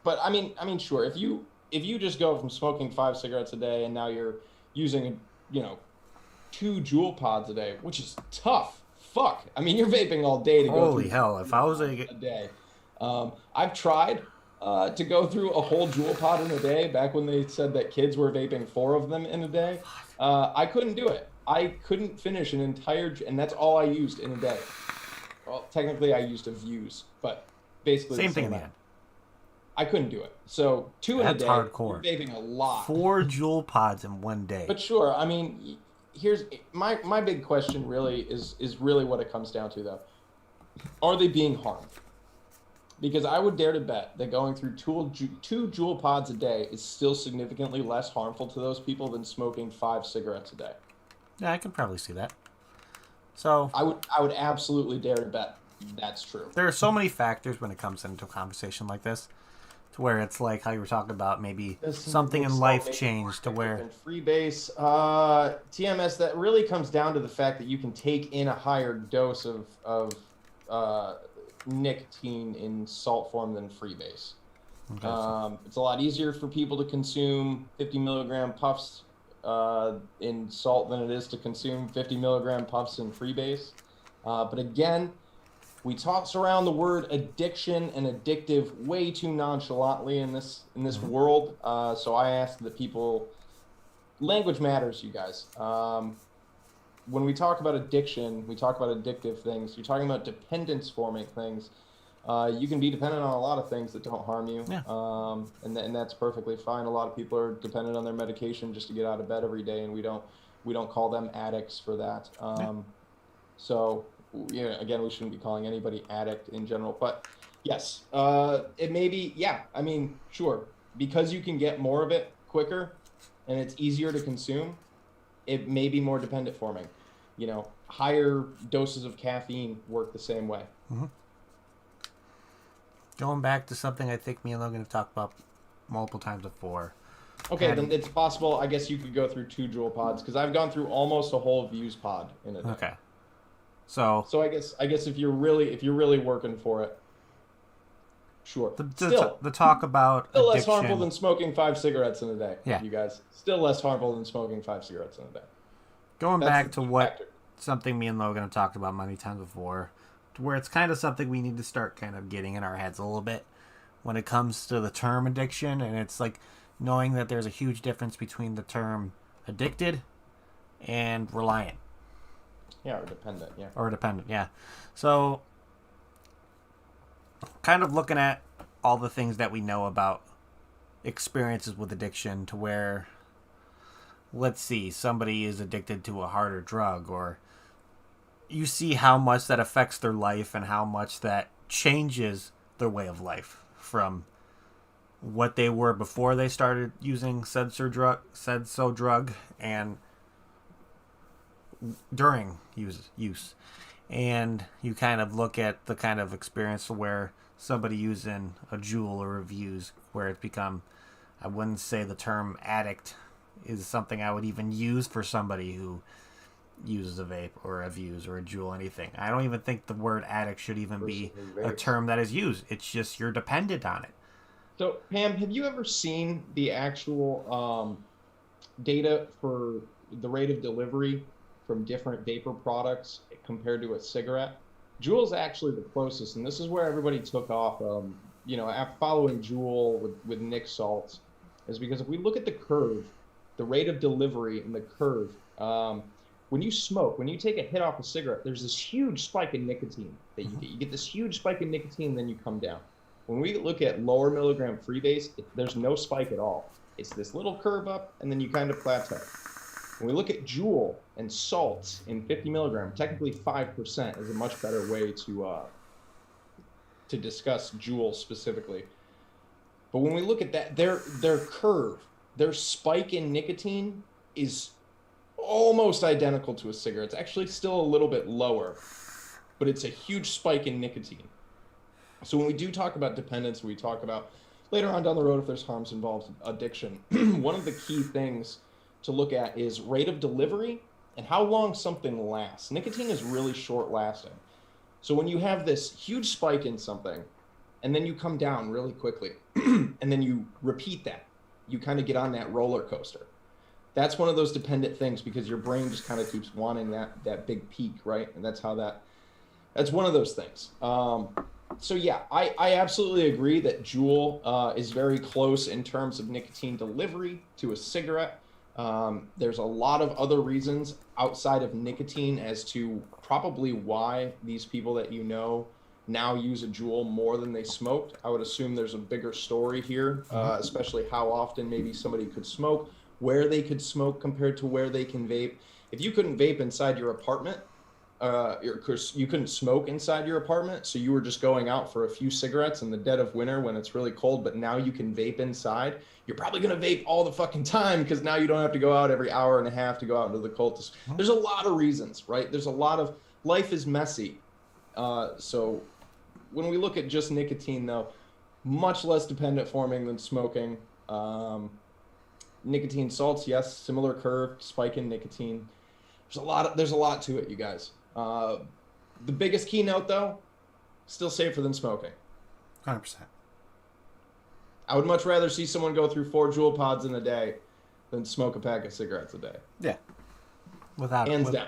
But I mean, sure. If you just go from smoking 5 cigarettes a day and now you're using, 2 Juul pods a day, which is tough. Fuck. I mean, you're vaping all day to go holy through hell, if I was a day. I've tried to go through a whole Juul pod in a day. Back when they said that kids were vaping 4 of them in a day, I couldn't do it. I couldn't finish an entire, and that's all I used in a day. Well, technically I used a Vuse, but basically same the thing in same the end. I couldn't do it. So 2 in a That's day. hardcore. You're vaping a lot. 4 Juul pods in one day. But sure, I mean, here's my big question. Really is really what it comes down to, though. Are they being harmed? Because I would dare to bet that going through 2 Juul pods a day is still significantly less harmful to those people than smoking 5 cigarettes a day. Yeah, I can probably see that. So I would absolutely dare to bet that's true. there are so many factors when it comes into a conversation like this, to where it's like how you were talking about maybe something in life changed to where freebase TMS, that really comes down to the fact that you can take in a higher dose of nicotine in salt form than freebase. It's a lot easier for people to consume 50 milligram puffs in salt than it is to consume 50 milligram puffs in freebase. But again, we toss around the word addiction and addictive way too nonchalantly in this world. So I ask the people, language matters, you guys. When we talk about addiction, we talk about addictive things. You're talking about dependence forming things. You can be dependent on a lot of things that don't harm you. Yeah. And that's perfectly fine. A lot of people are dependent on their medication just to get out of bed every day, and we don't call them addicts for that. So, again, we shouldn't be calling anybody addict in general. But yes, it may be, I mean, sure, because you can get more of it quicker and it's easier to consume, it may be more dependent forming. Higher doses of caffeine work the same way. Mm-hmm. Going back to something I think me and Logan have talked about multiple times before. Okay, then it's possible. I guess you could go through 2 Juul pods, because I've gone through almost a whole Vuse pod in a day. Okay. So I guess if you're really working for it, sure. The talk about still addiction, less harmful than smoking 5 cigarettes in a day. Yeah. You guys, still less harmful than smoking 5 cigarettes in a day. Going That's back the to key what factor. something me and Logan have talked about many times before, to where it's kind of something we need to start kind of getting in our heads a little bit when it comes to the term addiction, and it's like knowing that there's a huge difference between the term addicted and reliant. Yeah, or dependent, yeah. Or dependent, yeah. So kind of looking at all the things that we know about experiences with addiction, to where, let's see, somebody is addicted to a harder drug, or you see how much that affects their life and how much that changes their way of life from what they were before they started using said so drug and during use. And you kind of look at the kind of experience where somebody using a Juul or reviews, where it's become, I wouldn't say the term addict is something I would even use for somebody who uses a vape or a Vuse or a Juul, anything. I don't even think the word addict should even be a term that is used. It's just you're dependent on it. So, Pam, have you ever seen the actual data for the rate of delivery from different vapor products compared to a cigarette? Juul's actually the closest, and this is where everybody took off. After following Juul with Nick Saltz, is because if we look at the curve, the rate of delivery in the curve, when you smoke, when you take a hit off a cigarette, there's this huge spike in nicotine that you get. You get this huge spike in nicotine, and then you come down. When we look at lower milligram freebase, there's no spike at all. It's this little curve up, and then you kind of plateau. When we look at Juul and salts in 50 milligram, technically 5% is a much better way to discuss Juul specifically. But when we look at that, their curve, their spike in nicotine is almost identical to a cigarette. It's actually still a little bit lower, but it's a huge spike in nicotine. So when we do talk about dependence, we talk about later on down the road if there's harms involved, addiction. One of the key things to look at is rate of delivery and how long something lasts. Nicotine is really short lasting. So when you have this huge spike in something and then you come down really quickly and then you repeat that, you kind of get on that roller coaster. That's one of those dependent things because your brain just kind of keeps wanting that big peak, right? And that's one of those things. So yeah, I absolutely agree that Juul is very close in terms of nicotine delivery to a cigarette. There's a lot of other reasons outside of nicotine as to probably why these people that you know now use a Juul more than they smoked. I would assume there's a bigger story here, especially how often maybe somebody could smoke, where they could smoke compared to where they can vape. If you couldn't vape inside your apartment, you couldn't smoke inside your apartment, so you were just going out for a few cigarettes in the dead of winter when it's really cold, but now you can vape inside, you're probably going to vape all the fucking time because now you don't have to go out every hour and a half to go out into the cold. There's a lot of reasons, right? There's a lot of, life is messy. So when we look at just nicotine though, much less dependent forming than smoking. Nicotine salts, yes, similar curve, spike in nicotine. There's a lot to it, you guys. The biggest keynote, though, still safer than smoking. 100%. I would much rather see someone go through 4 Juul pods in a day than smoke a pack of cigarettes a day. Yeah. Hands down.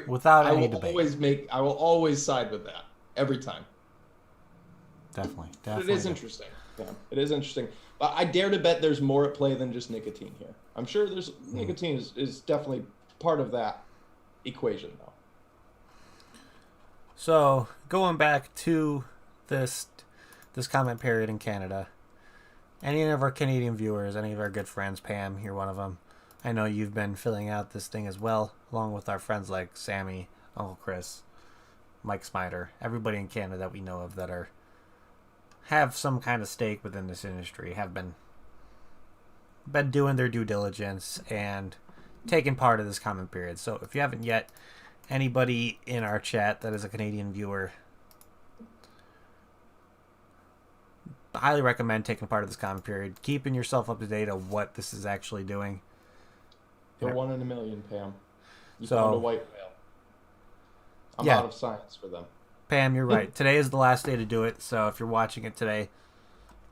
Without any debate. I will always side with that every time. Definitely. But it is interesting. Yeah, it is interesting. But I dare to bet there's more at play than just nicotine here. I'm sure nicotine is definitely part of that equation, though. So, going back to this comment period in Canada, any of our Canadian viewers, any of our good friends, Pam, you're one of them. I know you've been filling out this thing as well, along with our friends like Sammy, Uncle Chris, Mike Smider, everybody in Canada that we know of that have some kind of stake within this industry, have been doing their due diligence and taking part of this comment period. So if you haven't yet, anybody in our chat that is a Canadian viewer, I highly recommend taking part of this comment period, keeping yourself up to date on what this is actually doing. They're 1 in a million, Pam. You found a white whale. I'm out of science for them. Pam, you're right. Today is the last day to do it, so if you're watching it today,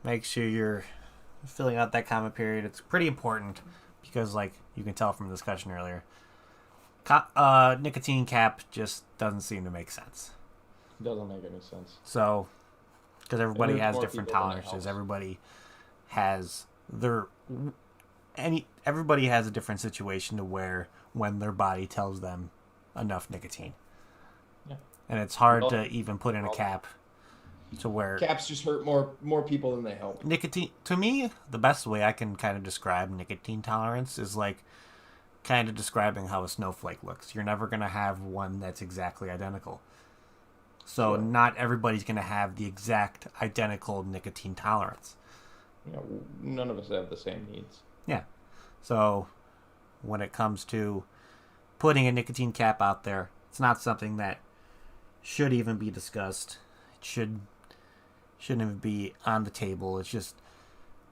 make sure you're filling out that comment period. It's pretty important because, like you can tell from the discussion earlier, nicotine cap just doesn't seem to make sense. It doesn't make any sense. So, because everybody has different tolerances, everybody has everybody has a different situation to where when their body tells them enough nicotine. Yeah. And it's hard to even put in a cap. to where Caps just hurt more people than they help. nicotine, to me, the best way I can kind of describe nicotine tolerance is like kind of describing how a snowflake looks. You're never going to have one that's exactly identical. So Sure. not everybody's going to have the exact identical nicotine tolerance. None of us have the same needs. Yeah. So when it comes to putting a nicotine cap out there, it's not something that should even be discussed. It shouldn't even be on the table. It's just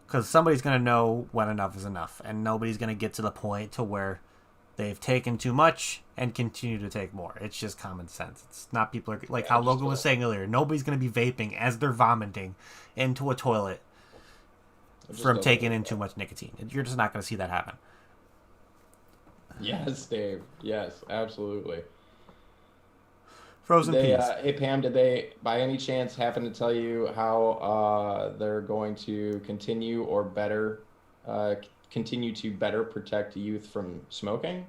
because somebody's going to know when enough is enough, and nobody's going to get to the point to where they've taken too much and continue to take more. It's just common sense. It's not people are like how Logan was saying earlier. Nobody's going to be vaping as they're vomiting into a toilet from taking in too much nicotine. You're just not going to see that happen. Yes, Dave. Yes, absolutely. Frozen peas. Hey Pam, did they by any chance happen to tell you how they're going to continue to better protect youth from smoking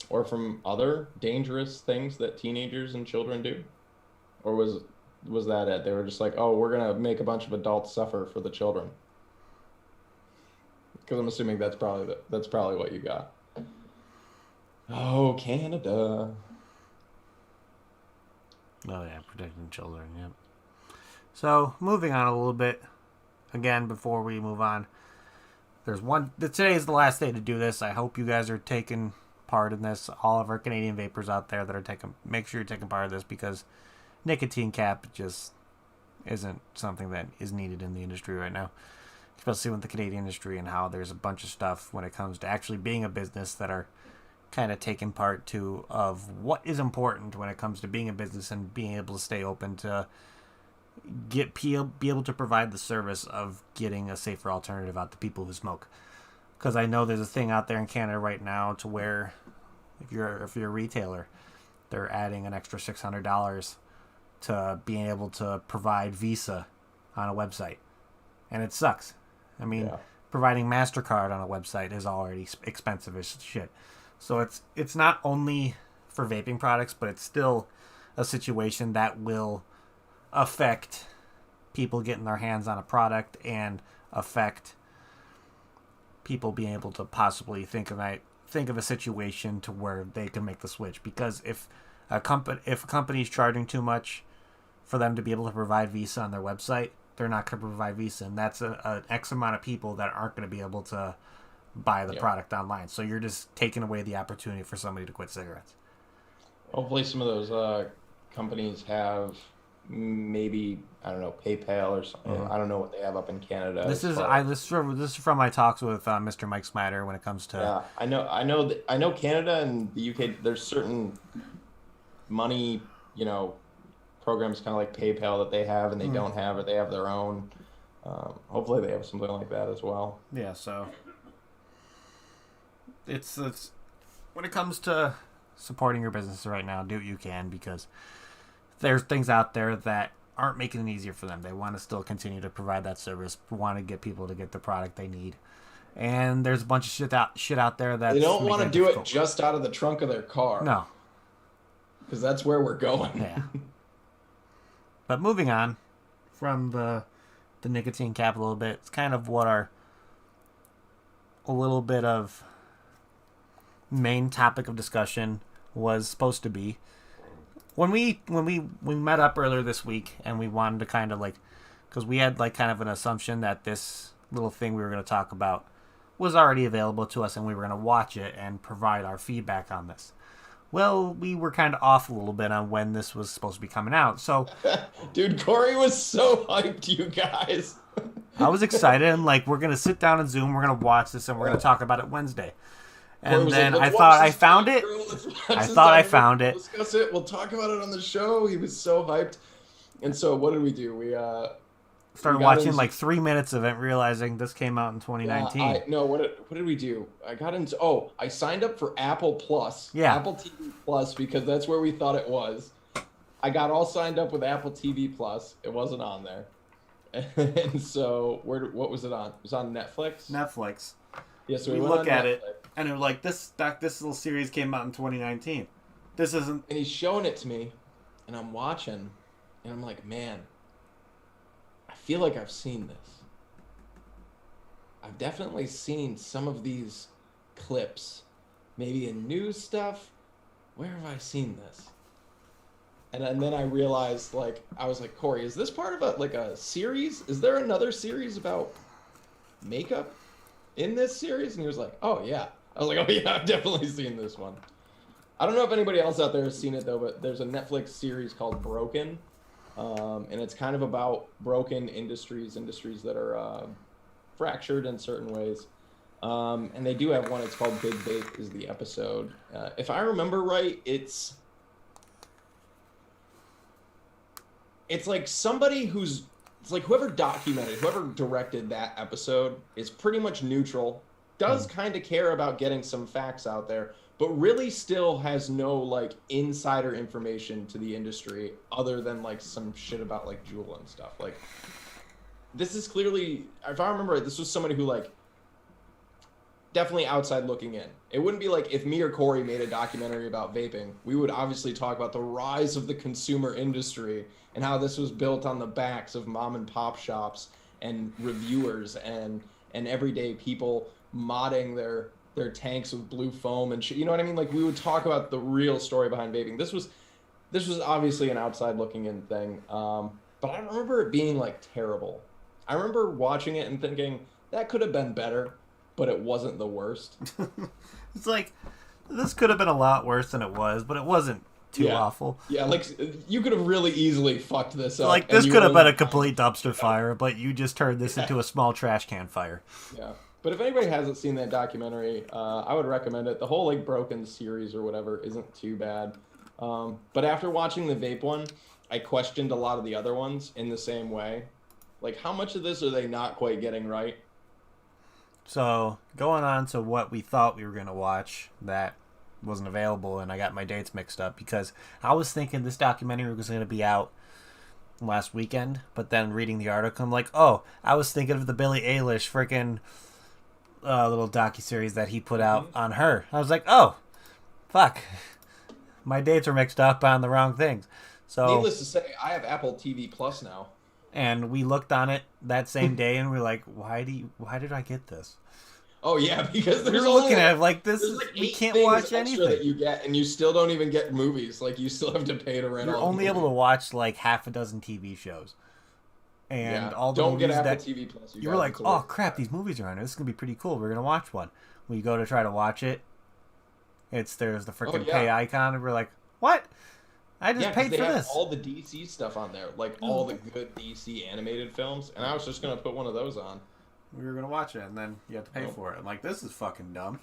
or from other dangerous things that teenagers and children do? Or was that it? They were just like, oh, we're gonna make a bunch of adults suffer for the children. Because I'm assuming that's probably what you got. Oh, Canada. Oh yeah, protecting children. Yep. So moving on a little bit, again before we move on, today is the last day to do this. I hope you guys are taking part in this. All of our Canadian vapors out there that are make sure you're taking part of this, because nicotine cap just isn't something that is needed in the industry right now, especially with the Canadian industry and how there's a bunch of stuff when it comes to actually being a business that are kind of taking part of what is important when it comes to being a business and being able to stay open to be able to provide the service of getting a safer alternative out to people who smoke. Because I know there's a thing out there in Canada right now to where if you're a retailer, they're adding an extra $600 to being able to provide Visa on a website, and it sucks. I mean, providing MasterCard on a website is already expensive as shit. So it's not only for vaping products, but it's still a situation that will affect people getting their hands on a product and affect people being able to possibly think of a situation to where they can make the switch. Because if a company is charging too much for them to be able to provide Visa on their website, they're not going to provide Visa, and that's an X amount of people that aren't going to be able to buy the product online. So you're just taking away the opportunity for somebody to quit cigarettes. Hopefully some of those companies have maybe, I don't know, PayPal or something. Mm-hmm. I don't know what they have up in Canada. This is from my talks with Mr. Mike Smatter when it comes to. Yeah, I know Canada and the UK. There's certain money, programs kind of like PayPal that they have and they don't have, or they have their own. Hopefully they have something like that as well. Yeah, so it's when it comes to supporting your business right now, do what you can, because there's things out there that aren't making it easier for them. They want to still continue to provide that service, want to get people to get the product they need. And there's a bunch of shit out there that they don't want to do it just out of the trunk of their car. No. Because that's where we're going. Yeah. But moving on from the nicotine cap a little bit, it's kind of what a little bit of main topic of discussion was supposed to be. When we met up earlier this week, and we wanted to kind of because we had kind of an assumption that this little thing we were going to talk about was already available to us, and we were going to watch it and provide our feedback on this. Well, we were kind of off a little bit on when this was supposed to be coming out. So, dude, Corey was so hyped, you guys. I was excited, and we're going to sit down and Zoom, we're going to watch this, and we're going to talk about it Wednesday. And then I thought I found it. I found it. Discuss it. We'll talk about it on the show. He was so hyped. And so what did we do? We started watching 3 minutes of it, realizing this came out in 2019. What did we do? I got into I signed up for Apple Plus. Yeah. Apple TV Plus, because that's where we thought it was. I got all signed up with Apple TV Plus. It wasn't on there. And so what was it on? It was on Netflix? Netflix. Yeah, so we look at it, and they're like, this little series came out in 2019. This isn't... And he's showing it to me, and I'm watching, and I'm like, man, I feel like I've seen this. I've definitely seen some of these clips, maybe in news stuff. Where have I seen this? And then I realized, like, I was like, Corey, is this part of a series? Is there another series about makeup in this series? And he was like, oh yeah. I was like, oh yeah, I've definitely seen this one. I don't know if anybody else out there has seen it though, but there's a Netflix series called Broken, and it's kind of about broken industries that are fractured in certain ways. And they do have one. It's called Big Vape is the episode. If I remember right, it's like somebody it's like whoever directed that episode is pretty much neutral, does kind of care about getting some facts out there, but really still has no like insider information to the industry other than like some shit about like Juul and stuff. Like, this is clearly, if I remember right, this was somebody who like definitely outside looking in. It wouldn't be like if me or Corey made a documentary about vaping, we would obviously talk about the rise of the consumer industry and how this was built on the backs of mom and pop shops and reviewers and everyday people modding their tanks with blue foam and shit. You know what I mean? Like, we would talk about the real story behind vaping. This was obviously an outside looking in thing. But I remember it being like terrible. I remember watching it and thinking that could have been better, but it wasn't the worst. It's like, this could have been a lot worse than it was, but it wasn't too awful. Yeah, like, you could have really easily fucked this up. Like, this could have been a complete dumpster fire, but you just turned this into a small trash can fire. Yeah. But if anybody hasn't seen that documentary, I would recommend it. The whole, like, Broken series or whatever isn't too bad. But after watching the vape one, I questioned a lot of the other ones in the same way. Like, how much of this are they not quite getting right? So, going on to what we thought we were going to watch that wasn't available, and I got my dates mixed up because I was thinking this documentary was going to be out last weekend, but then reading the article, I'm like, oh, I was thinking of the Billie Eilish freaking little docuseries that he put out on her. I was like, oh, fuck. My dates are mixed up on the wrong things. So, needless to say, I have Apple TV Plus now. And we looked on it that same day, and we were like, "Why did I get this?" Oh yeah, because we were looking at it like this is like we can't watch anything that you get, and you still don't even get movies. Like, you still have to pay to rent. You're only able to watch like half a dozen TV shows, and all the don't movies get Apple that TV Plus. You were like, "Oh crap, these movies are on it. This is gonna be pretty cool. We're gonna watch one." We go to try to watch it. There's the freaking pay icon, and we're like, "What? I just paid for this." All the DC stuff on there, like all the good DC animated films, and I was just gonna put one of those on. We were gonna watch it, and then you have to pay for it. I'm like, this is fucking dumb.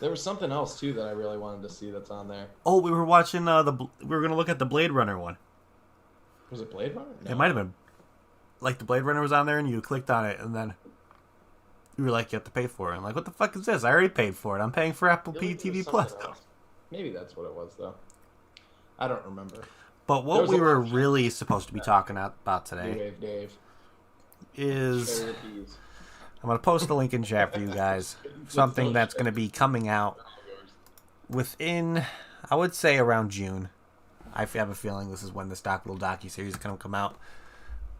There was something else too that I really wanted to see that's on there. Oh, we were watching we were gonna look at the Blade Runner one. Was it Blade Runner? No. It might have been. Like, the Blade Runner was on there, and you clicked on it, and then you were like, you have to pay for it. I'm like, what the fuck is this? I already paid for it. I'm paying for Apple TV Plus. Maybe that's what it was though. I don't remember. But what we were really supposed to be talking about today is... I'm going to post a link in chat for you guys. Something that's going to be coming out within, I would say, around June. I have a feeling this is when this little docuseries is going to come out.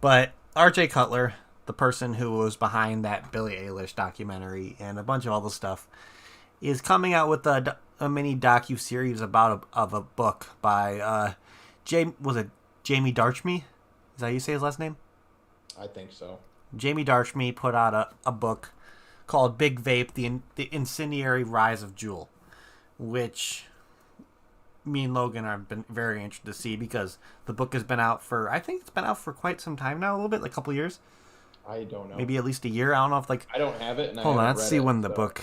But R.J. Cutler, the person who was behind that Billie Eilish documentary and a bunch of other stuff, is coming out with a mini docu-series about a book by Jamie Darchme? Is that how you say his last name? I think so. Jamie Darchme put out a book called Big Vape, the Incendiary Rise of Juul, which me and Logan have been very interested to see because the book has been out I think it's been out for quite some time now, a little bit, like a couple years. I don't know. Maybe at least a year. I don't know if I don't have it. Hold on, let's see when the book...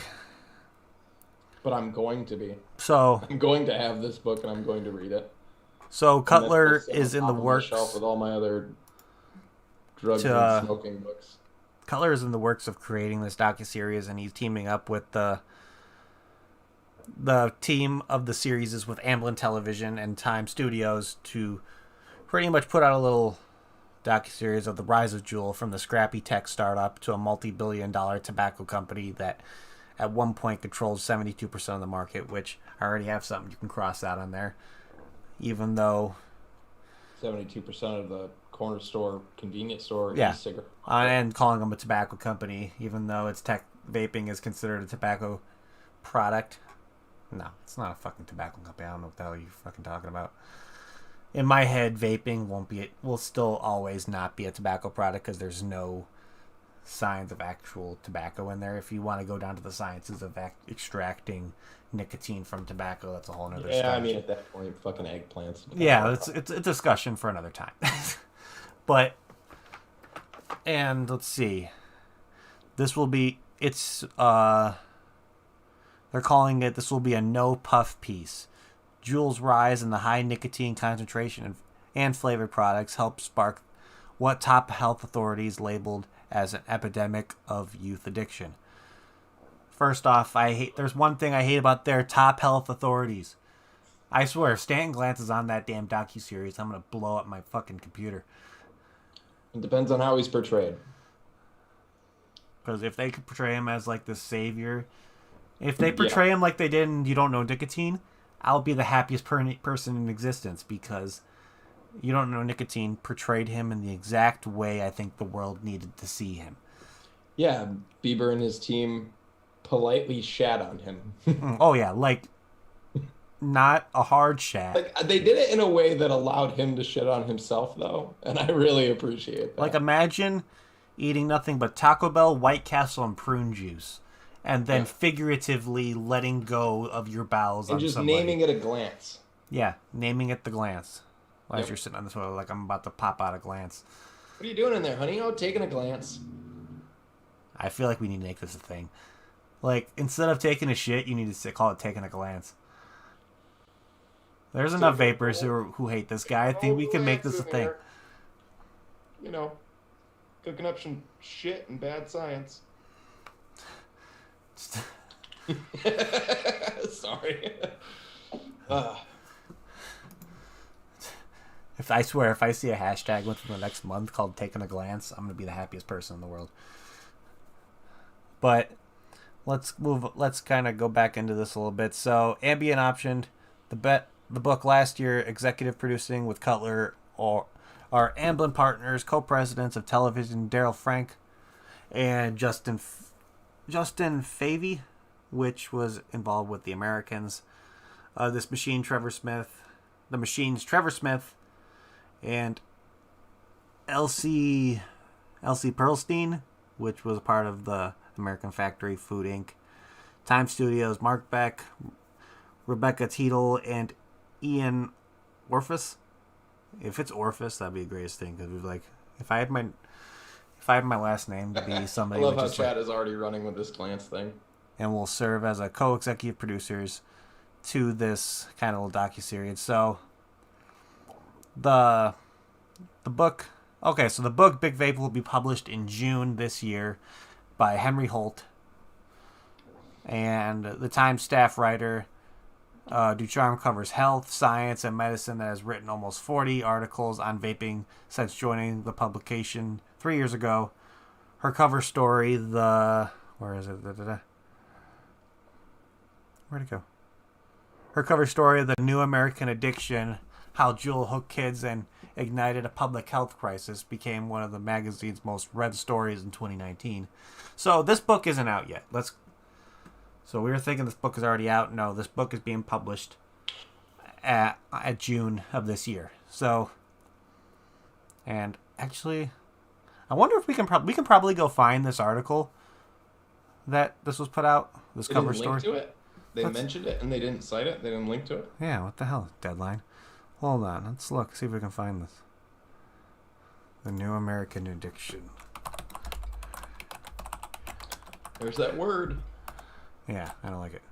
But I'm going to be. So I'm going to have this book and I'm going to read it. So Cutler is in the works. Shelf with all my other drug and smoking books. Cutler is in the works of creating this docuseries, and he's teaming up with the team of the series is with Amblin Television and Time Studios to pretty much put out a little docuseries of the rise of Juul from the scrappy tech startup to a multi-billion-dollar tobacco company that at one point controls 72% of the market, which I already have something you can cross out on there. Even though 72% of the corner store, convenience store, Yeah. e-cigarette. And calling them a tobacco company, even though vaping is considered a tobacco product. No, it's not a fucking tobacco company. I don't know what the hell you're fucking talking about. In my head, vaping will still always not be a tobacco product because there's no signs of actual tobacco in there. If you want to go down to the sciences of extracting nicotine from tobacco, that's a whole other Yeah, stuff. I mean, at that point, fucking eggplants. Yeah, it's a discussion for another time. But, and let's see. This will be, they're calling it, this will be a no puff piece. Juul's rise in the high nicotine concentration and flavored products help spark what top health authorities labeled as an epidemic of youth addiction. First off, there's one thing I hate about their top health authorities. I swear, if Stanton glances on that damn docuseries, I'm going to blow up my fucking computer. It depends on how he's portrayed. Because if they could portray him as like the savior, if they portray him like they did in You Don't Know Nicotine, I'll be the happiest person in existence, because You Don't Know Nicotine portrayed him in the exact way I think the world needed to see him. Yeah, Bieber and his team politely shat on him. Oh yeah, like not a hard shat. Like, they did it in a way that allowed him to shit on himself, though, and I really appreciate that. Like, imagine eating nothing but Taco Bell, White Castle, and prune juice, and then figuratively letting go of your bowels and on just somebody. naming it a glance. Yeah, naming it the glance. As you're sitting on this toilet, like I'm about to pop out a glance. What are you doing in there, honey? Oh, taking a glance. I feel like we need to make this a thing. Like, instead of taking a shit, you need to call it taking a glance. There's enough vapors who hate this guy. I think we can make this a thing. You know, cooking up some shit and bad science. Sorry. If I see a hashtag within the next month called taking a glance, I'm going to be the happiest person in the world. But let's kind of go back into this a little bit. So, Ambien optioned the book last year, executive producing with Cutler, or our Amblin partners, co-presidents of television, Daryl Frank and Justin Favey, which was involved with The Americans. The Machine's Trevor Smith, and Elsie Pearlstein, which was a part of the American Factory Food Inc. Time Studios, Mark Beck, Rebecca Teetle, and Ian Orphis. If it's Orphis, that'd be the greatest thing, because if I had my last name to be somebody, I love how just Chad is already running with this glance thing. and will serve as a co-executive producers to this kind of little docuseries. So the book, so the book Big Vape will be published in June this year by Henry Holt, and the Times staff writer Ducharme covers health, science, and medicine that has written almost 40 articles on vaping since joining the publication 3 years ago. Her cover story, where'd it go? Her cover story, The New American Addiction, How Juul Hooked Kids and Ignited a Public Health Crisis, became one of the magazine's most read stories in 2019. So this book isn't out yet. So we were thinking this book is already out. No, this book is being published at June of this year. So, and actually, I wonder if we can probably go find this article that this was put out. This cover story. They didn't link to it. They mentioned it and they didn't cite it. They didn't link to it. Yeah, what the hell? Deadline. Hold on. Let's look. See if we can find this. The New American Addiction. There's that word. Yeah, I don't like it.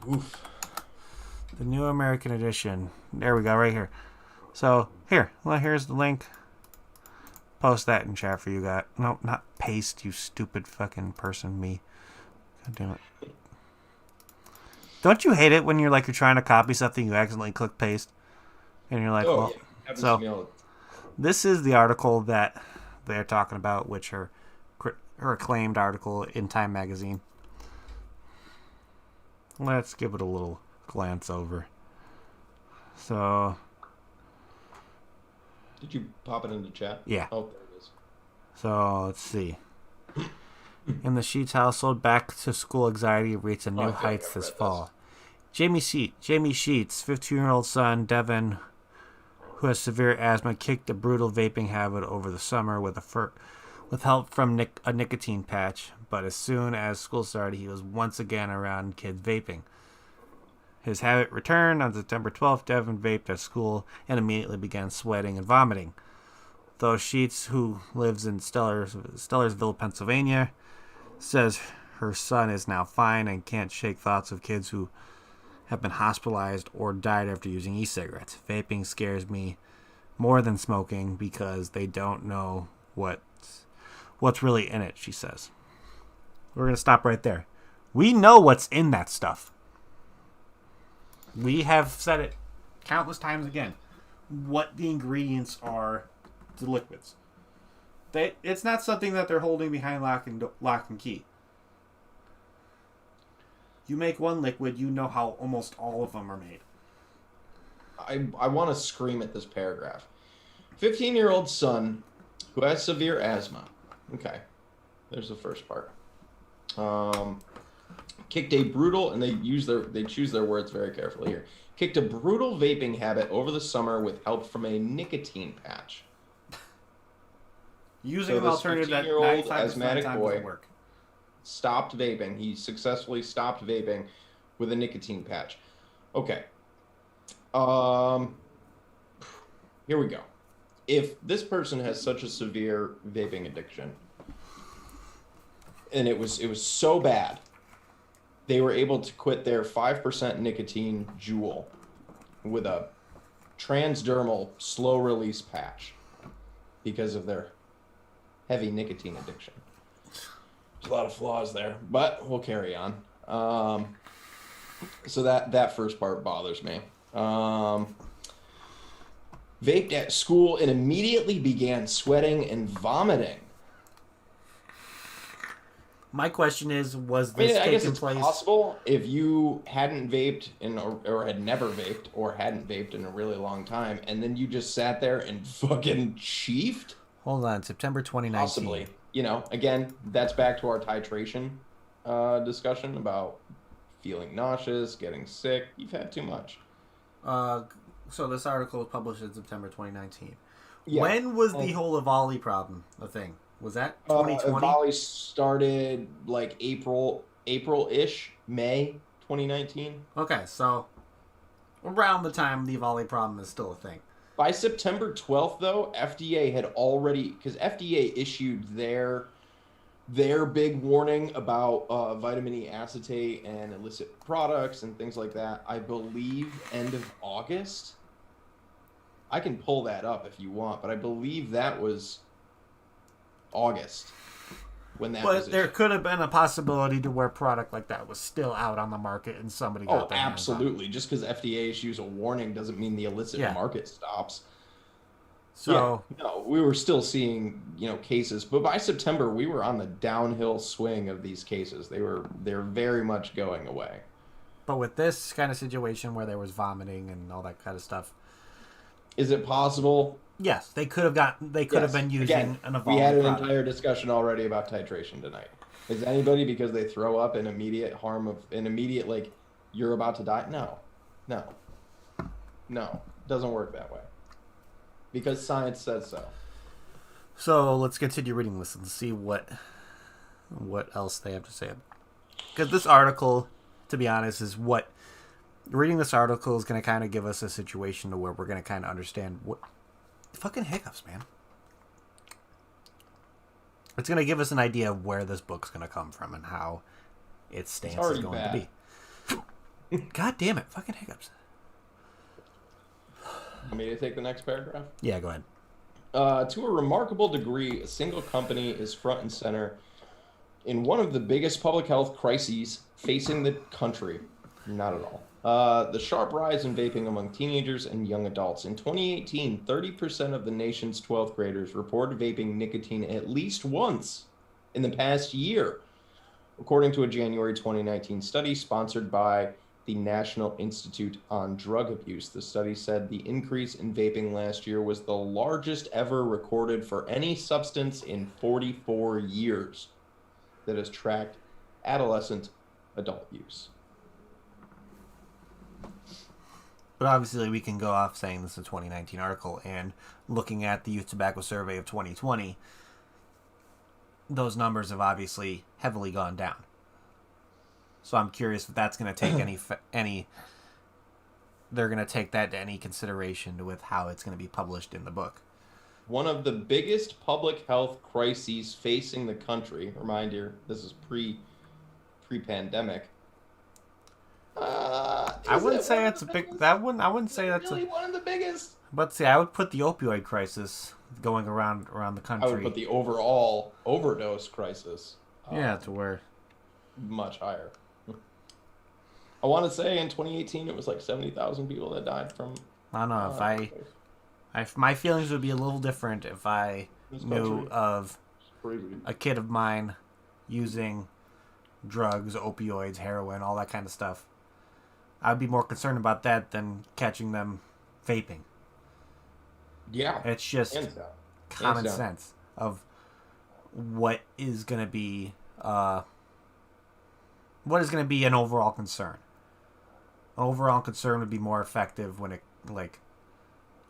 Oof. The New American Edition. There we go, right here. So, here's the link. Post that in chat for you guys. No, not paste, you stupid fucking person, me. God damn it. Don't you hate it when you're trying to copy something, you accidentally click paste? And you're like, well... Yeah. So, this is the article that they're talking about, which her acclaimed article in Time magazine. Let's give it a little glance over. So, Did you pop it into chat? Yeah. Oh, there it is. so let's see. In the Sheets household, back to school anxiety reached a I new feel like heights I've this read fall. Jamie Sheets, 15-year-old son Devin, who has severe asthma, kicked a brutal vaping habit over the summer with help from a nicotine patch. But as soon as school started, he was once again around kids vaping. His habit returned on September 12th. Devin vaped at school and immediately began sweating and vomiting. Though Sheets, who lives in Stellarsville, Pennsylvania, says her son is now fine and can't shake thoughts of kids who have been hospitalized or died after using e-cigarettes. Vaping scares me more than smoking because they don't know what's really in it, she says. We're going to stop right there. We know what's in that stuff. We have said it countless times again. What the ingredients are to liquids. It's not something that they're holding behind lock and key. You make one liquid, you know how almost all of them are made. I want to scream at this paragraph. 15-year-old son who has severe asthma. Okay, there's the first part. Kicked a brutal, and they choose their words very carefully here. Kicked a brutal vaping habit over the summer with help from a nicotine patch. Using an this alternative that 15-year-old 95% of the asthmatic time boy doesn't work. stopped vaping. He successfully stopped vaping with a nicotine patch. Okay. Here we go. If this person has such a severe vaping addiction, and it was so bad, they were able to quit their 5% nicotine Juul with a transdermal slow release patch because of their heavy nicotine addiction. There's a lot of flaws there, but we'll carry on. So that first part bothers me. Vaped at school and immediately began sweating and vomiting. My question is, was this I guess taking it's place? possible if you hadn't vaped or had never vaped or hadn't vaped in a really long time, and then you just sat there and fucking chiefed. Hold on, September 2019. Possibly. Again, that's back to our titration discussion about feeling nauseous, getting sick. You've had too much. So this article was published in September 2019. Yeah. When was the whole Avali problem a thing? Was that 2020? Volley started like April-ish, May 2019. Okay, so around the time the Avali problem is still a thing. By September 12th, though, FDA had already, because FDA issued their big warning about vitamin E acetate and illicit products and things like that. I believe end of August. I can pull that up if you want, but I believe that was August when that was But there issued. could have been a possibility to where product like that was still out on the market and somebody got Oh, their hands on it. absolutely. Just because FDA issues a warning doesn't mean the illicit market stops. So yeah, no, we were still seeing, cases, but by September we were on the downhill swing of these cases. They're very much going away. but with this kind of situation where there was vomiting and all that kind of stuff, Is it possible? yes, they could have been using Again, an Avali we had an product. entire discussion already about titration tonight. Is anybody, because they throw up an immediate like you're about to die? No, doesn't work that way. Because science says so. So let's continue reading this and see what else they have to say. Because this article, to be honest, reading this article is going to kind of give us a situation to where we're going to kind of understand what fucking hiccups, man. It's going to give us an idea of where this book's going to come from and how its stance is going to be. God damn it, fucking hiccups. Want me to take the next paragraph? Yeah, go ahead. To a remarkable degree, a single company is front and center in one of the biggest public health crises facing the country. Not at all. The sharp rise in vaping among teenagers and young adults. In 2018, 30% of the nation's 12th graders reported vaping nicotine at least once in the past year, according to a January 2019 study sponsored by the National Institute on Drug Abuse. The study said the increase in vaping last year was the largest ever recorded for any substance in 44 years that has tracked adolescent adult use. But obviously, we can go off saying this is a 2019 article and looking at the Youth Tobacco Survey of 2020, those numbers have obviously heavily gone down. So I'm curious if that's going to take any. They're going to take that to any consideration with how it's going to be published in the book. One of the biggest public health crises facing the country. Remind you, this is pre-pandemic. I wouldn't say it's a big. I wouldn't say that's really one of the biggest. But see, I would put the opioid crisis going around the country. I would put the overall overdose crisis. To where much higher. I want to say in 2018 it was like 70,000 people that died from. I don't know if my feelings would be a little different if I knew of a kid of mine using drugs, opioids, heroin, all that kind of stuff. I'd be more concerned about that than catching them vaping. Yeah. It's just common sense of what is going to be an overall concern. An overall concern would be more effective when it, like,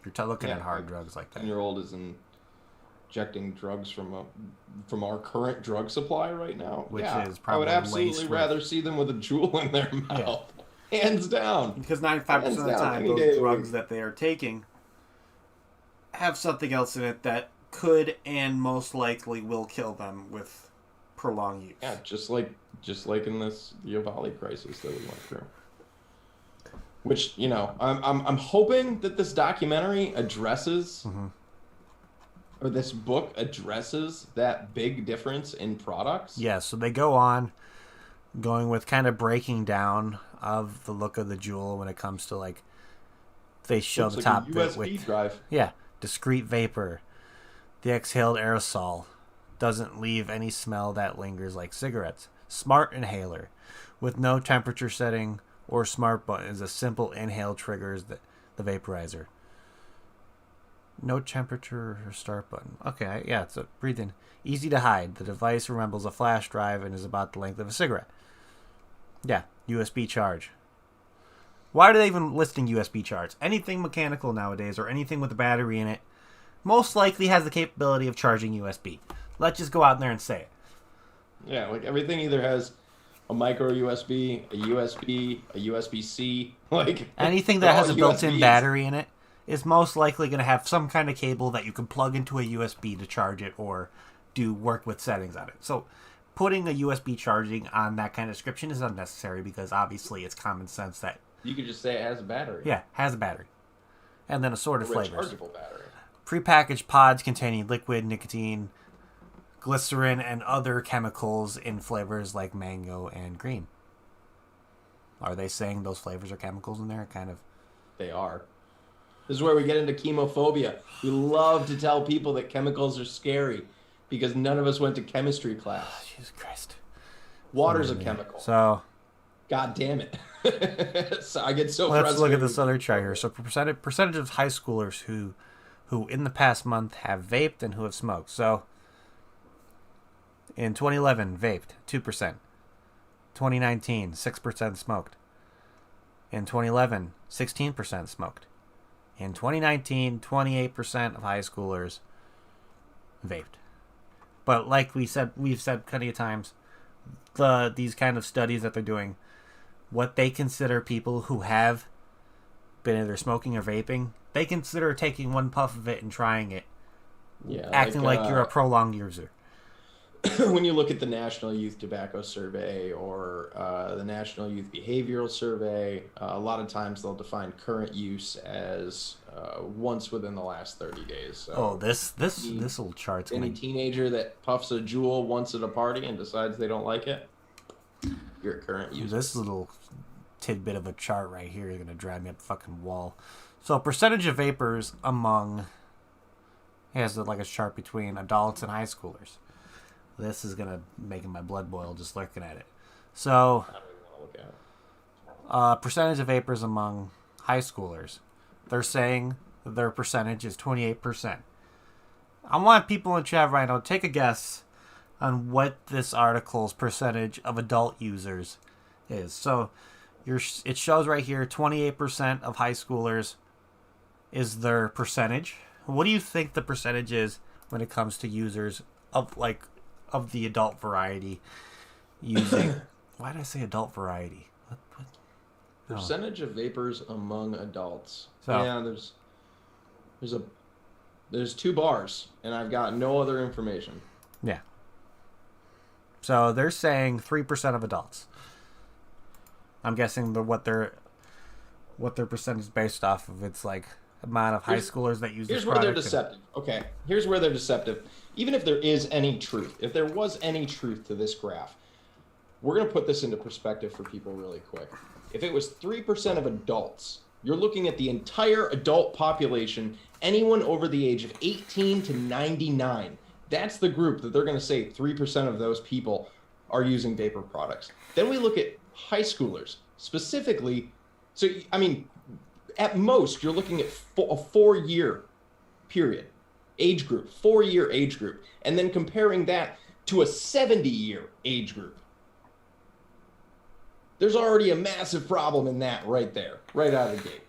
you're looking at hard drugs like that. 10-year-old is injecting drugs from our current drug supply right now. Which is probably I would absolutely rather see them with a jewel in their mouth. Hands down. Because 95% of the time, those drugs that they are taking have something else in it that could and most likely will kill them with prolonged use. Yeah, just like in the Uvalde crisis that we went through. Which, I'm hoping that this documentary addresses, or this book addresses that big difference in products. Yeah, so they go on going with kind of breaking down of the look of the jewel when it comes to, like, they show the top bit with drive. Yeah, discreet vapor. The exhaled aerosol doesn't leave any smell that lingers like cigarettes. Smart inhaler with no temperature setting or smart button is a simple inhale triggers the vaporizer. No temperature or start button. Okay, yeah, it's a breathe in. Easy to hide. The device resembles a flash drive and is about the length of a cigarette. Yeah, USB charge. Why are they even listing USB charge? Anything mechanical nowadays or anything with a battery in it most likely has the capability of charging USB. Let's just go out there and say it. Yeah, like everything either has a micro USB, a USB, a USB-C. Like anything that has a built-in battery in it is most likely going to have some kind of cable that you can plug into a USB to charge it or do work with settings on it. So putting a USB charging on that kind of description is unnecessary because obviously it's common sense that you could just say it has a battery. Yeah, has a battery. And then assorted flavors. Rechargeable battery. Prepackaged pods containing liquid, nicotine, glycerin, and other chemicals in flavors like mango and green. Are they saying those flavors are chemicals in there? Kind of. They are. This is where we get into chemophobia. We love to tell people that chemicals are scary because none of us went to chemistry class. Oh, Jesus Christ. Water's a chemical. So. God damn it. So I get so Let's frustrated. look at this other chart here. So percentage of high schoolers who in the past month have vaped and who have smoked. So in 2011, vaped, 2%. 2019, 6% smoked. In 2011, 16% smoked. In 2019, 28% of high schoolers vaped. But like we've said plenty of times, these kind of studies that they're doing, what they consider people who have been either smoking or vaping, they consider taking one puff of it and trying it, acting like you're a prolonged user. When you look at the National Youth Tobacco Survey or the National Youth Behavioral Survey, a lot of times they'll define current use as once within the last 30 days. So this little chart's any teenager that puffs a jewel once at a party and decides they don't like it, you're a current user. This little tidbit of a chart right here is going to drive me up the fucking wall. So percentage of vapors among, has like a chart between adults and high schoolers. This is going to make my blood boil just looking at it. So, I don't even want to look Percentage of vapors among high schoolers. They're saying their percentage is 28%. I want people in chat right now to take a guess on what this article's percentage of adult users is. So it shows right here 28% of high schoolers is their percentage. What do you think the percentage is when it comes to users of the adult variety using? Why did I say adult variety? What? Percentage of vapors among adults. So- Yeah, there's 2 bars, and I've got no other information. Yeah. So they're saying 3% of adults. I'm guessing what their percentage is based off of. It's like amount of high schoolers that use this Here's where they're product. deceptive. Okay, here's where they're deceptive. Even if there is any truth, if there was any truth to this graph, we're going to put this into perspective for people really quick. If it was 3% of adults, you're looking at the entire adult population, anyone over the age of 18 to 99. That's the group that they're going to say 3% of those people are using vapor products. Then we look at high schoolers specifically. So, I mean, at most, you're looking at a 4-year period, age group, 4-year age group, and then comparing that to a 70-year age group. There's already a massive problem in that right there, right out of the gate.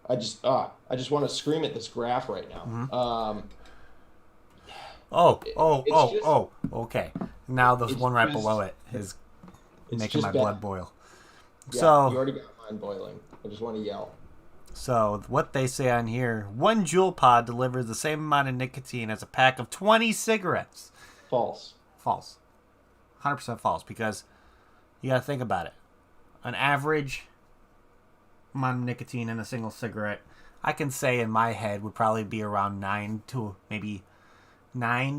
I just want to scream at this graph right now. Okay. Now the one right below it is making my blood boil. Yeah, So you already got mine boiling. I just want to yell. So what they say on here, 1 Juul pod delivers the same amount of nicotine as a pack of 20 cigarettes. False. False. 100% false, because you gotta think about it. An average amount of nicotine in a single cigarette, I can say in my head, would probably be around 9 to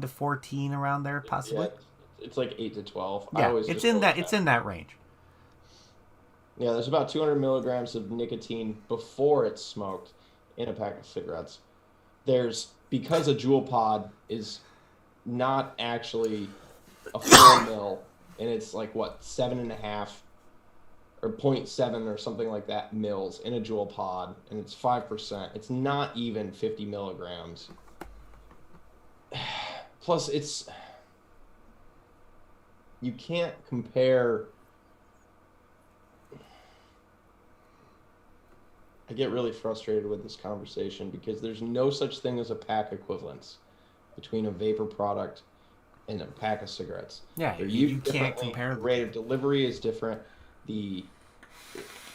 14 around there, possibly. Yeah, it's like 8 to 12. Yeah, it's in that range. Yeah, there's about 200 milligrams of nicotine before it's smoked in a pack of cigarettes. Because a Juul pod is not actually a full mil, and it's like 7.5 or 0.7 or something like that mils in a Juul pod, and it's 5%. It's not even 50 milligrams. Plus, you can't compare. I get really frustrated with this conversation because there's no such thing as a pack equivalence between a vapor product and a pack of cigarettes. Yeah, They're you used can't differently. compare The them. rate of delivery is different.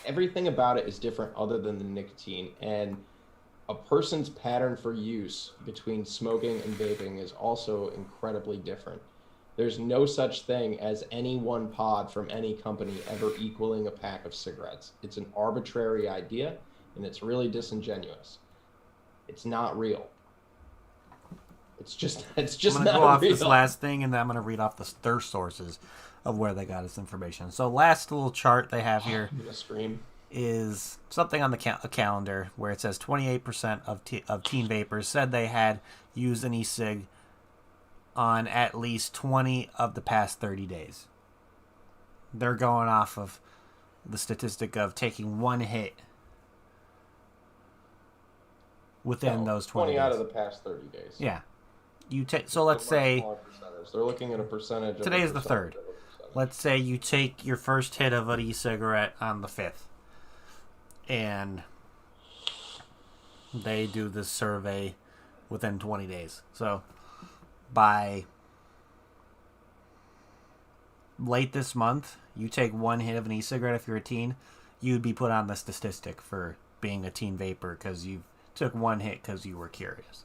Everything about it is different other than the nicotine. And a person's pattern for use between smoking and vaping is also incredibly different. There's no such thing as any one pod from any company ever equaling a pack of cigarettes. It's an arbitrary idea, and it's really disingenuous. It's not real. It's just I'm not gonna go off real. this last thing, and then I'm gonna read off their sources of where they got this information. So last little chart they have here I'm gonna scream. is something on the a calendar where it says 28% of teen vapors said they had used an e-cig on at least 20 of the past 30 days. They're going off of the statistic of taking one hit within those 20 days. out of the past 30 days. Yeah. So let's say they're looking at a percentage. Today of is the percentage 3rd. of a percentage. Let's say you take your first hit of an e-cigarette on the 5th, and they do this survey within 20 days. So by late this month, you take one hit of an e-cigarette if you're a teen, you'd be put on the statistic for being a teen vapor because you took one hit because you were curious.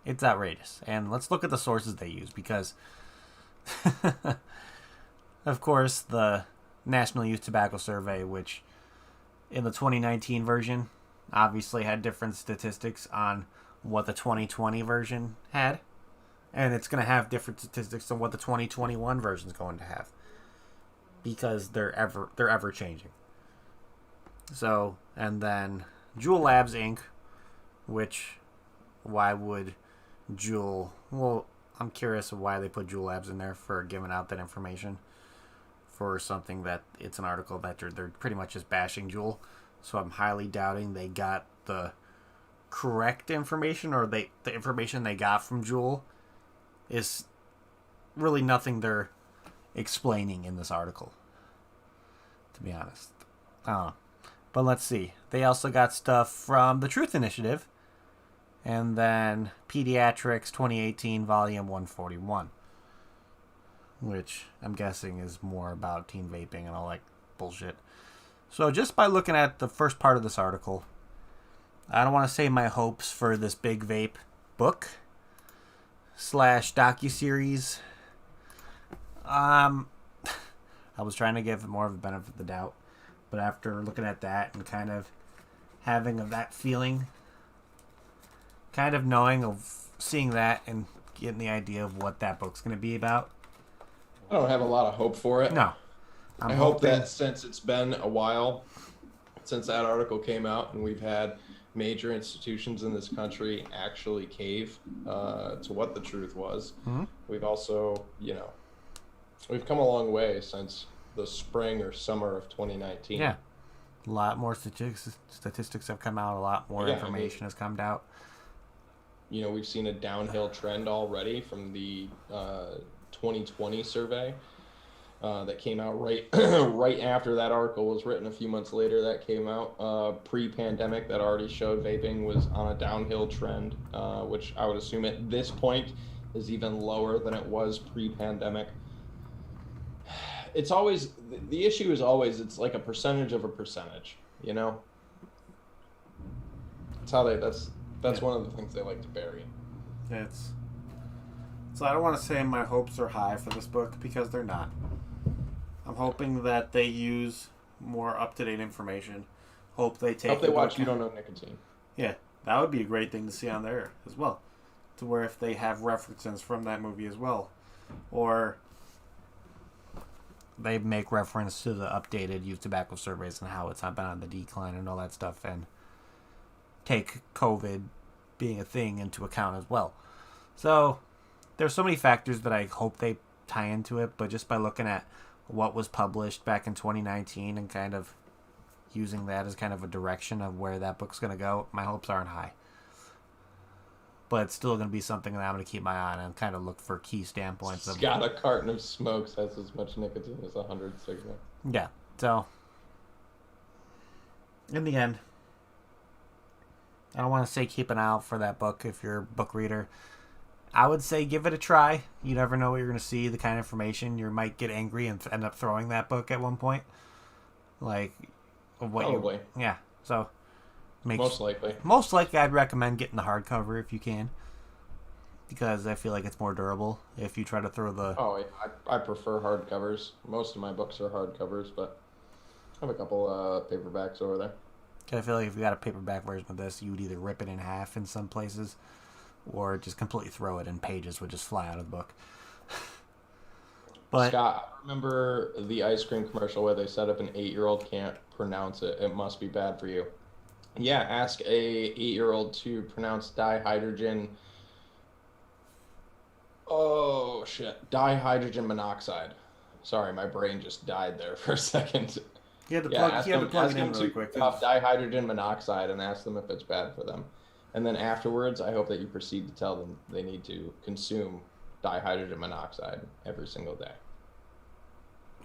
It's outrageous. And let's look at the sources they use, because of course the National Youth Tobacco Survey, which in the 2019 version obviously had different statistics on what the 2020 version had, and it's going to have different statistics on what the 2021 version is going to have, because they're ever changing. So, and then Juul Labs Inc., which, why would Juul, well, I'm curious of why they put Juul Labs in there for giving out that information for something that it's an article that they're pretty much just bashing Juul. So I'm highly doubting they got the correct information, or the information they got from Juul is really nothing they're explaining in this article, to be honest. But let's see. They also got stuff from the Truth Initiative, and then Pediatrics 2018 Volume 141, which I'm guessing is more about teen vaping and all that bullshit. So just by looking at the first part of this article, I don't want to say my hopes for this big vape book / docuseries. I was trying to give it more of a benefit of the doubt, but after looking at that and kind of having that feeling, kind of knowing of seeing that and getting the idea of what that book's going to be about, I don't have a lot of hope for it. No. I hope that since it's been a while since that article came out and we've had major institutions in this country actually cave to what the truth was, we've also, we've come a long way since the spring or summer of 2019. Yeah. A lot more statistics have come out. A lot more information has come out. We've seen a downhill trend already from the 2020 survey that came out right after that article was written. A few months later, that came out pre-pandemic, that already showed vaping was on a downhill trend, which I would assume at this point is even lower than it was pre-pandemic. It's always, the issue is always, it's like a percentage of a percentage, That's how that's one of the things they like to bury. So I don't want to say my hopes are high for this book, because they're not. I'm hoping that they use more up-to-date information. Hope they watch You Don't Know Nicotine. Yeah, that would be a great thing to see on there as well. To where if they have references from that movie as well. Or they make reference to the updated youth tobacco surveys and how it's not been on the decline and all that stuff, and take COVID being a thing into account as well. So there's so many factors that I hope they tie into it, but just by looking at what was published back in 2019 and kind of using that as kind of a direction of where that book's going to go, my hopes aren't high. But it's still going to be something that I'm going to keep my eye on and kind of look for key standpoints. Scott, a carton of smokes has as much nicotine as 100 cigarettes. Yeah, so in the end, I don't want to say keep an eye out for that book if you're a book reader. I would say give it a try. You never know what you're going to see, the kind of information. You might get angry and end up throwing that book at one point. Like, what Probably. Yeah, so most likely. Most likely, I'd recommend getting the hardcover if you can, because I feel like it's more durable if you try to throw the... Oh, yeah, I prefer hardcovers. Most of my books are hardcovers, but I have a couple paperbacks over there. I feel like if you got a paperback version of this, you would either rip it in half in some places, or just completely throw it and pages would just fly out of the book. But Scott, I remember the ice cream commercial where they said if an 8-year-old can't pronounce it, it must be bad for you. Yeah, ask a 8-year-old to pronounce dihydrogen. Oh shit, dihydrogen monoxide. Sorry, my brain just died there for a second. You had to plug it in really quick. Dihydrogen monoxide and ask them if it's bad for them. And then afterwards, I hope that you proceed to tell them they need to consume dihydrogen monoxide every single day.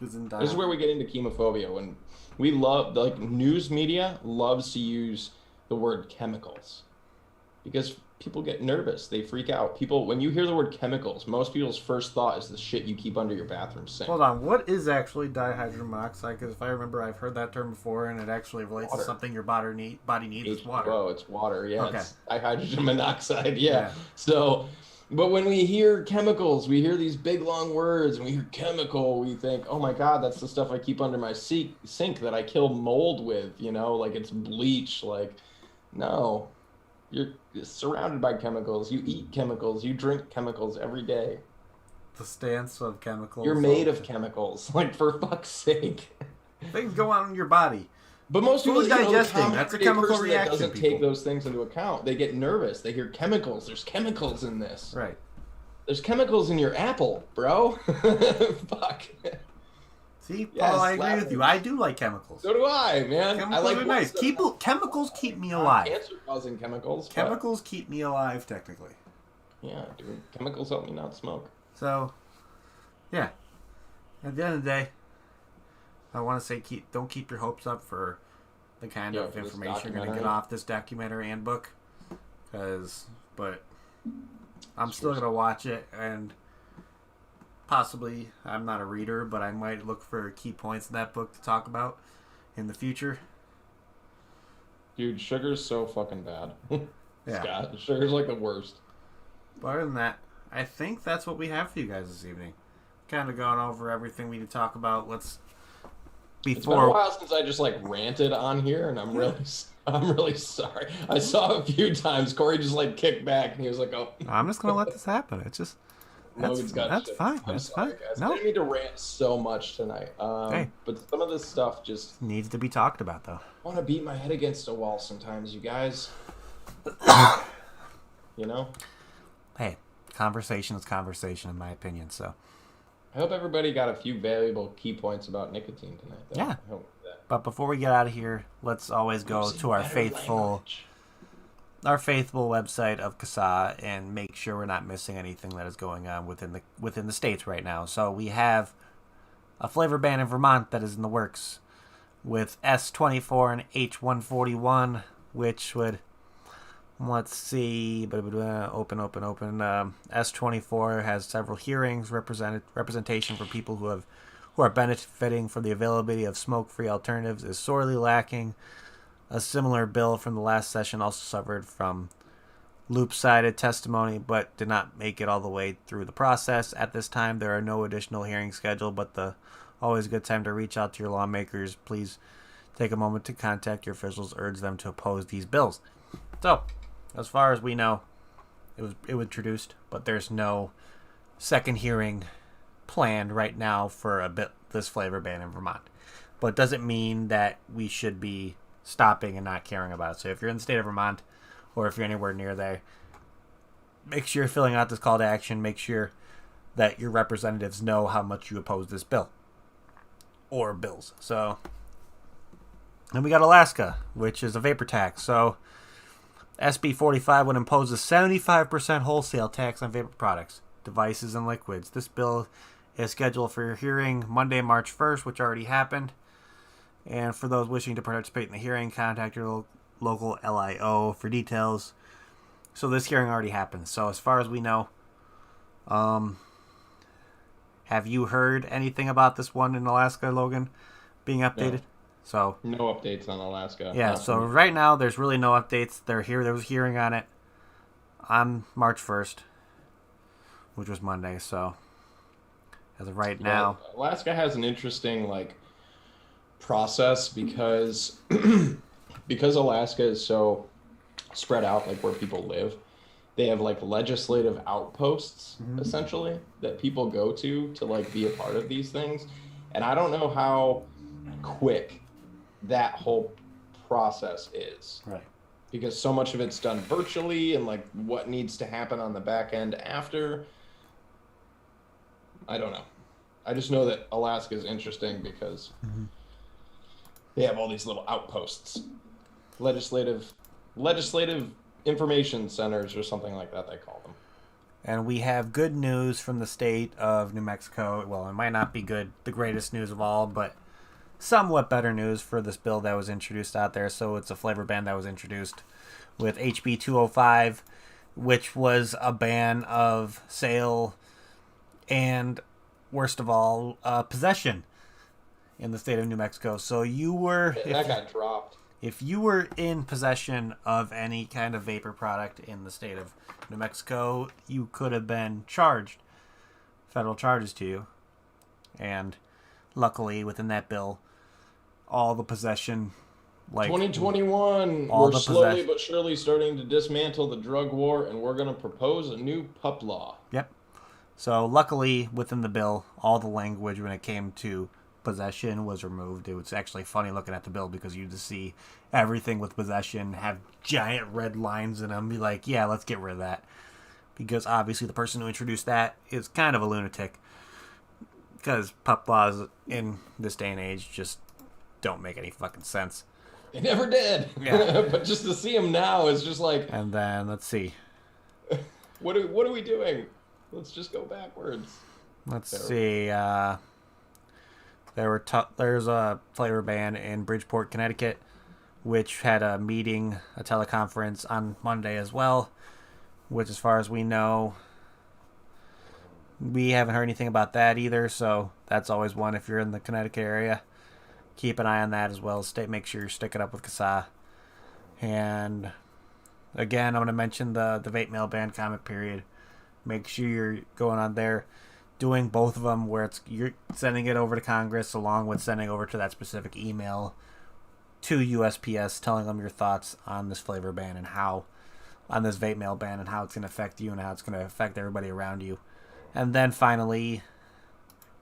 This is where we get into chemophobia. When we love, like, news media loves to use the word chemicals because people get nervous. They freak out. When you hear the word chemicals, most people's first thought is the shit you keep under your bathroom sink. Hold on. What is actually dihydrogen monoxide? Because if I remember, I've heard that term before, and it actually relates to something your body needs. It's water. Oh, it's water. Yeah, okay. It's dihydrogen monoxide. Yeah. So, but when we hear chemicals, we hear these big long words, and we hear chemical, we think, oh my God, that's the stuff I keep under my sink that I kill mold with, like it's bleach. Like, no. You're surrounded by chemicals. You eat chemicals. You drink chemicals every day. The stance of chemicals. You're made of chemicals. Like, for fuck's sake. Things go on in your body. But most people digesting. That's a chemical reaction. That doesn't take those things into account. They get nervous. They hear chemicals. There's chemicals in this. Right. There's chemicals in your apple, bro. Fuck. See, Yeah, Paul, I agree slap with you. it. I do like chemicals. So do I, man. Chemicals I like are nice. Chemicals keep me alive. Cancer-causing chemicals. but- Chemicals keep me alive, technically. Yeah, dude. Chemicals help me not smoke. So, yeah. At the end of the day, I want to say don't keep your hopes up for the kind of for this information you're going to get documentary. off this documentary and book. But I'm still going to watch it, and possibly, I'm not a reader, but I might look for key points in that book to talk about in the future. Dude, sugar's so fucking bad. Yeah. Scott, sugar's like the worst. But other than that, I think that's what we have for you guys this evening. Kind of gone over everything we need to talk about. It's been a while since I just like ranted on here, and I'm really sorry. I saw a few times Corey just like kicked back, and he was like, "Oh, I'm just gonna let this happen. It's just Logan's got that's shit." fine. I'm That's sorry, fine. guys. No. I didn't need to rant so much tonight. Hey. But some of this stuff just Needs to be talked about, though. want to beat my head against a wall sometimes, you guys. You know. Hey, conversation is conversation, in my opinion. So, I hope everybody got a few valuable key points about nicotine tonight. Though. Yeah. I hope that. but before we get out of here, let's always go Using to our better faithful language. website of CASA and make sure we're not missing anything that is going on within the states right now. So we have a flavor ban in Vermont that is in the works with S24 and H141, which would, let's see, open. S24 has several hearings, representation for people who are benefiting from the availability of smoke-free alternatives is sorely lacking. A similar bill from the last session also suffered from loop-sided testimony, but did not make it all the way through the process. At this time, there are no additional hearings scheduled, but always a good time to reach out to your lawmakers. Please take a moment to contact your officials, urge them to oppose these bills. So, as far as we know, it was introduced, but there's no second hearing planned right now for this flavor ban in Vermont. But it doesn't mean that we should be stopping and not caring about it. So if you're in the state of Vermont, or if you're anywhere near there, make sure you're filling out this call to action. Make sure that your representatives know how much you oppose this bill or bills. So then we got Alaska, which is a vapor tax. So SB 45 would impose a 75% wholesale tax on vapor products, devices, and liquids. This bill is scheduled for your hearing Monday, March 1st, which already happened. And for those wishing to participate in the hearing, contact your local LIO for details. So this hearing already happened. So as far as we know, have you heard anything about this one in Alaska, Logan, being updated? No. So No updates on Alaska. yeah. So right now, there's really no updates. There was a hearing on it on March 1st, which was Monday. So as of right now, Alaska has an interesting process because Alaska is so spread out, like where people live. They have legislative outposts essentially that people go to be a part of these things, and I don't know how quick that whole process is. right. Because so much of it's done virtually, and what needs to happen on the back end after, I don't know. I just know that Alaska is interesting because they have all these little outposts, legislative information centers or something like that they call them. And we have good news from the state of New Mexico. Well, it might not be the greatest news of all, but somewhat better news for this bill that was introduced out there. So it's a flavor ban that was introduced with HB 205, which was a ban of sale and, worst of all, possession in the state of New Mexico. So That got dropped. if you were in possession of any kind of vapor product in the state of New Mexico, you could have been charged federal charges to you. And luckily, within that bill, all the possession, 2021, all we're the slowly but surely starting to dismantle the drug war, and we're going to propose a new pup law. Yep. So luckily, within the bill, all the language when it came to possession was removed. It was actually funny looking at the bill because you just see everything with possession have giant red lines in them. Be like, yeah, let's get rid of that. Because obviously the person who introduced that is kind of a lunatic. Because pup laws in this day and age just don't make any fucking sense. They never did. Yeah. But just to see them now is just like, And then, let's see. what are we doing? Let's just go backwards. Let's Terrible. see. There's a flavor ban in Bridgeport, Connecticut, which had a meeting, a teleconference on Monday as well, which, as far as we know, we haven't heard anything about that either. So that's always one if you're in the Connecticut area. Keep an eye on that as well. Make sure you're sticking up with CASA. And again, I'm going to mention the vape mail ban comment period. Make sure you're going on there, doing both of them, where you're sending it over to Congress along with sending over to that specific email to USPS, telling them your thoughts on this flavor ban and on this vape mail ban and how it's going to affect you and how it's going to affect everybody around you. And then finally,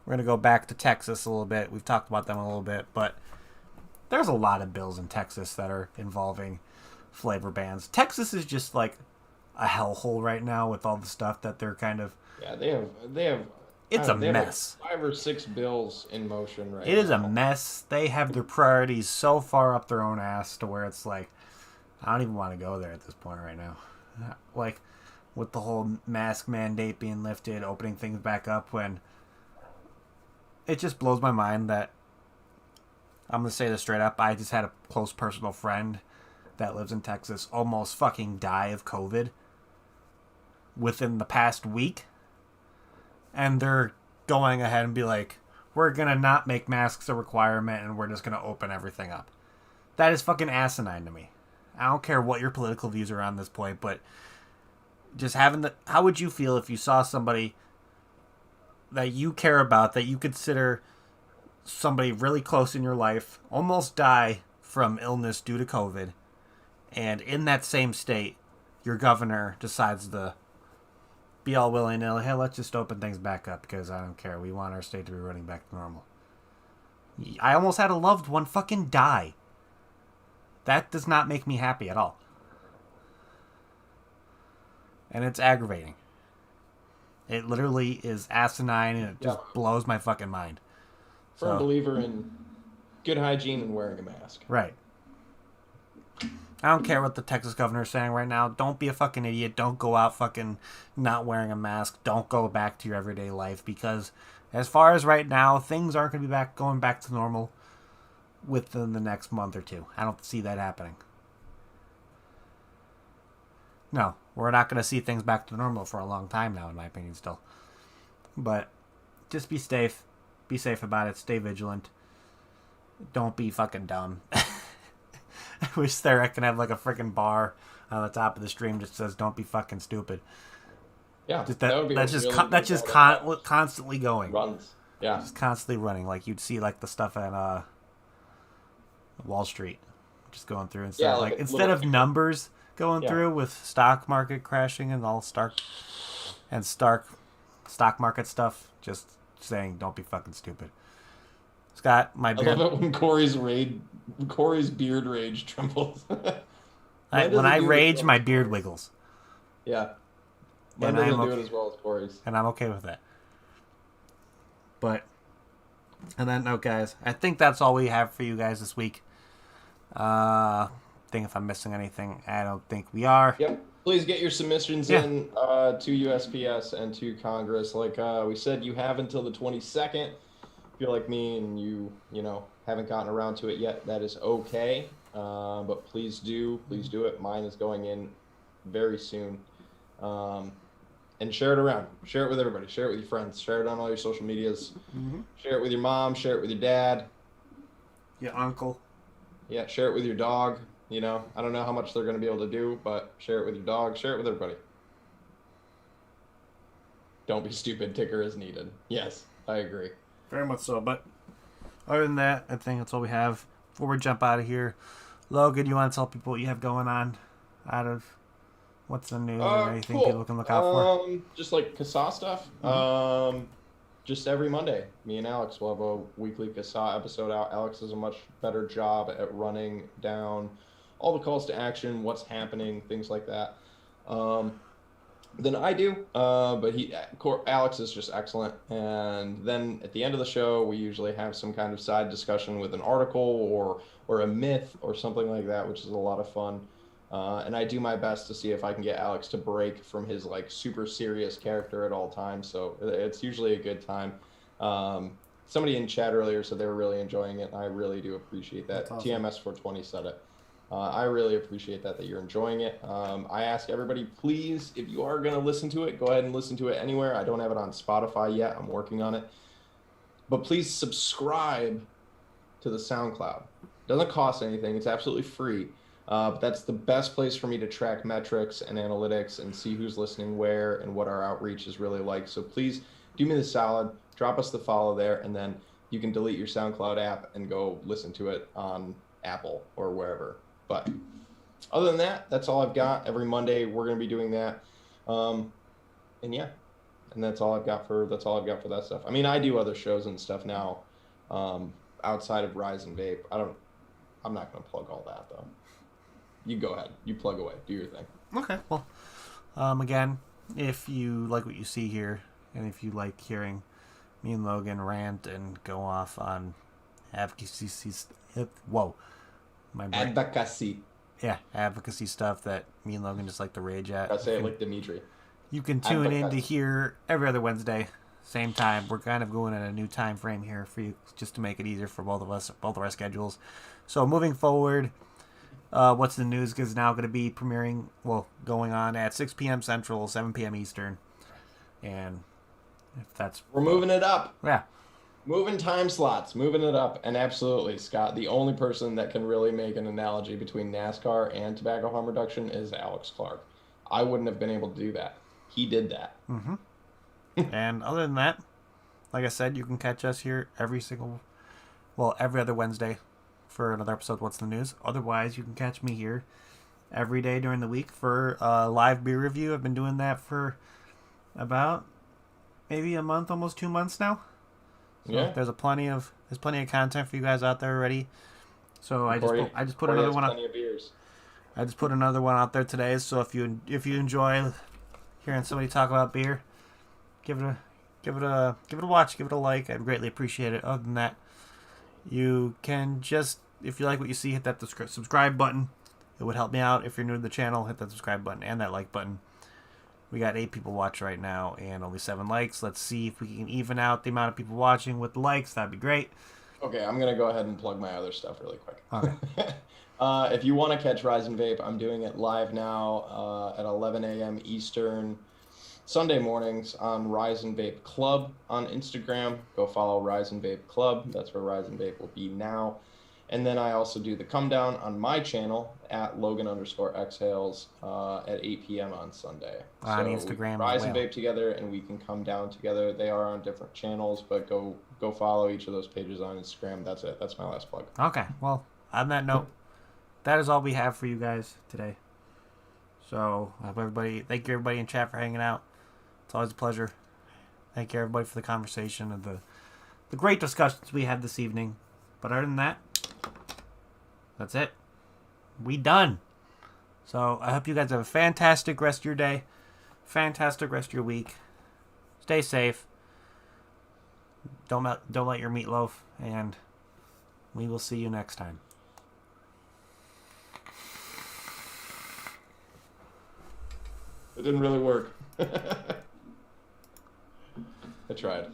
we're going to go back to Texas a little bit. We've talked about them a little bit, but there's a lot of bills in Texas that are involving flavor bans. Texas is just like a hellhole right now with all the stuff that they're kind of... Yeah, they have. It's a mess. Like 5 or 6 bills in motion right now. It is a mess. They have their priorities so far up their own ass to where it's like, I don't even want to go there at this point right now. Like, with the whole mask mandate being lifted, opening things back up, when it just blows my mind that, I'm going to say this straight up, I just had a close personal friend that lives in Texas almost fucking die of COVID within the past week. And they're going ahead and be like, we're going to not make masks a requirement and we're just going to open everything up. That is fucking asinine to me. I don't care what your political views are on this point, but just how would you feel if you saw somebody that you care about, that you consider somebody really close in your life, almost die from illness due to COVID, and in that same state, your governor decides to be all willy-nilly, hey, let's just open things back up because I don't care. We want our state to be running back to normal. I almost had a loved one fucking die. That does not make me happy at all. And it's aggravating. It literally is asinine and it just blows my fucking mind. Firm believer in good hygiene and wearing a mask. Right. I don't care what the Texas governor is saying right now. Don't be a fucking idiot. Don't go out fucking not wearing a mask. Don't go back to your everyday life, because as far as right now, things aren't going to be going back to normal within the next month or two. I don't see that happening. No, we're not going to see things back to normal for a long time now, in my opinion, still. But just be safe. Be safe about it. Stay vigilant. Don't be fucking dumb. I wish I can have like a freaking bar on the top of the stream that says "Don't be fucking stupid." Yeah, that would be constantly going. Runs. Yeah, just constantly running. Like you'd see like the stuff at Wall Street, just going through instead instead of numbers going through with stock market crashing and all stock market stuff, just saying "Don't be fucking stupid." Scott, my beard. I love it when Corey's beard rage trembles. When I rage, my beard wiggles. Yeah. Mine doesn't do it as well as Corey's. And I'm okay with that. But, and then, no, guys, I think that's all we have for you guys this week. I think if I'm missing anything, I don't think we are. Yep. Please get your submissions in to USPS and to Congress. Like we said, you have until the 22nd. If you're like me and you haven't gotten around to it yet, that is okay. But please do it. Mine is going in very soon. And share it around. Share it with everybody. Share it with your friends. Share it on all your social medias. Mm-hmm. Share it with your mom. Share it with your dad. Your uncle. Yeah, share it with your dog. I don't know how much they're going to be able to do, but share it with your dog. Share it with everybody. Don't be stupid. Ticker is needed. Yes, I agree. Very much so. But other than that, I think that's all we have. Before we jump out of here, Logan, you want to tell people what you have going on out of what's the news or anything people can look out for? Just like CASA stuff. Mm-hmm. Just every Monday, me and Alex will have a weekly CASA episode out. Alex does a much better job at running down all the calls to action, what's happening, things like that. than I do. But Alex is just excellent. And then at the end of the show, we usually have some kind of side discussion with an article or a myth or something like that, which is a lot of fun. And I do my best to see if I can get Alex to break from his like super serious character at all times. So it's usually a good time. Somebody in chat earlier said they were really enjoying it. I really do appreciate that. That's awesome. TMS420 said it. I really appreciate that you're enjoying it. I ask everybody, please, if you are going to listen to it, go ahead and listen to it anywhere. I don't have it on Spotify yet. I'm working on it. But please subscribe to the SoundCloud. It doesn't cost anything. It's absolutely free. But that's the best place for me to track metrics and analytics and see who's listening where and what our outreach is really like. So please do me the solid, drop us the follow there, and then you can delete your SoundCloud app and go listen to it on Apple or wherever. But other than that, that's all I've got. Every Monday we're going to be doing that. And yeah, and that's all I've got for that stuff. I mean, I do other shows and stuff now outside of Rise and Vape. I'm not going to plug all that though. You go ahead. You plug away. Do your thing. Okay. Well, again, if you like what you see here, and if you like hearing me and Logan rant and go off on advocacy, advocacy stuff that me and Logan just like to rage at. I say it like Dimitri. You can tune in to hear every other Wednesday, same time. We're kind of going at a new time frame here for you, just to make it easier for both of our schedules. So moving forward. What's the News is now going to be going on at 6 p.m. Central, 7 p.m. Eastern. And if that's... We're moving it up. Yeah. Moving time slots, moving it up. And absolutely, Scott, the only person that can really make an analogy between NASCAR and tobacco harm reduction is Alex Clark. I wouldn't have been able to do that. He did that. Mm-hmm. And other than that, like I said, you can catch us here every other Wednesday for another episode of What's the News. Otherwise, you can catch me here every day during the week for a live beer review. I've been doing that for about maybe a month, almost 2 months now. So yeah. There's plenty of content for you guys out there already. So I just put another one out. Plenty of beers. I just put another one out there today. So if you enjoy hearing somebody talk about beer, give it a watch, give it a like. I'd greatly appreciate it. Other than that, you can just, if you like what you see, hit that subscribe button. It would help me out. If you're new to the channel, hit that subscribe button and that like button. We got 8 people watch right now and only 7 likes. Let's see if we can even out the amount of people watching with the likes. That'd be great. Okay, I'm going to go ahead and plug my other stuff really quick. Okay. If you want to catch Rise and Vape, I'm doing it live now at 11 a.m. Eastern, Sunday mornings on Rise and Vape Club on Instagram. Go follow Rise and Vape Club. That's where Rise and Vape will be now. And then I also do the come down on my channel at Logan_Exhales at 8 p.m. on Sunday. On Instagram. Rise and Vape together, and we can come down together. They are on different channels, but go follow each of those pages on Instagram. That's it. That's my last plug. Okay. Well, on that note, that is all we have for you guys today. So thank you everybody in chat for hanging out. It's always a pleasure. Thank you everybody for the conversation and the great discussions we had this evening. But other than that, that's it. We done. So I hope you guys have a fantastic rest of your day. Fantastic rest of your week. Stay safe. Don't let your meatloaf, and we will see you next time. It didn't really work. I tried.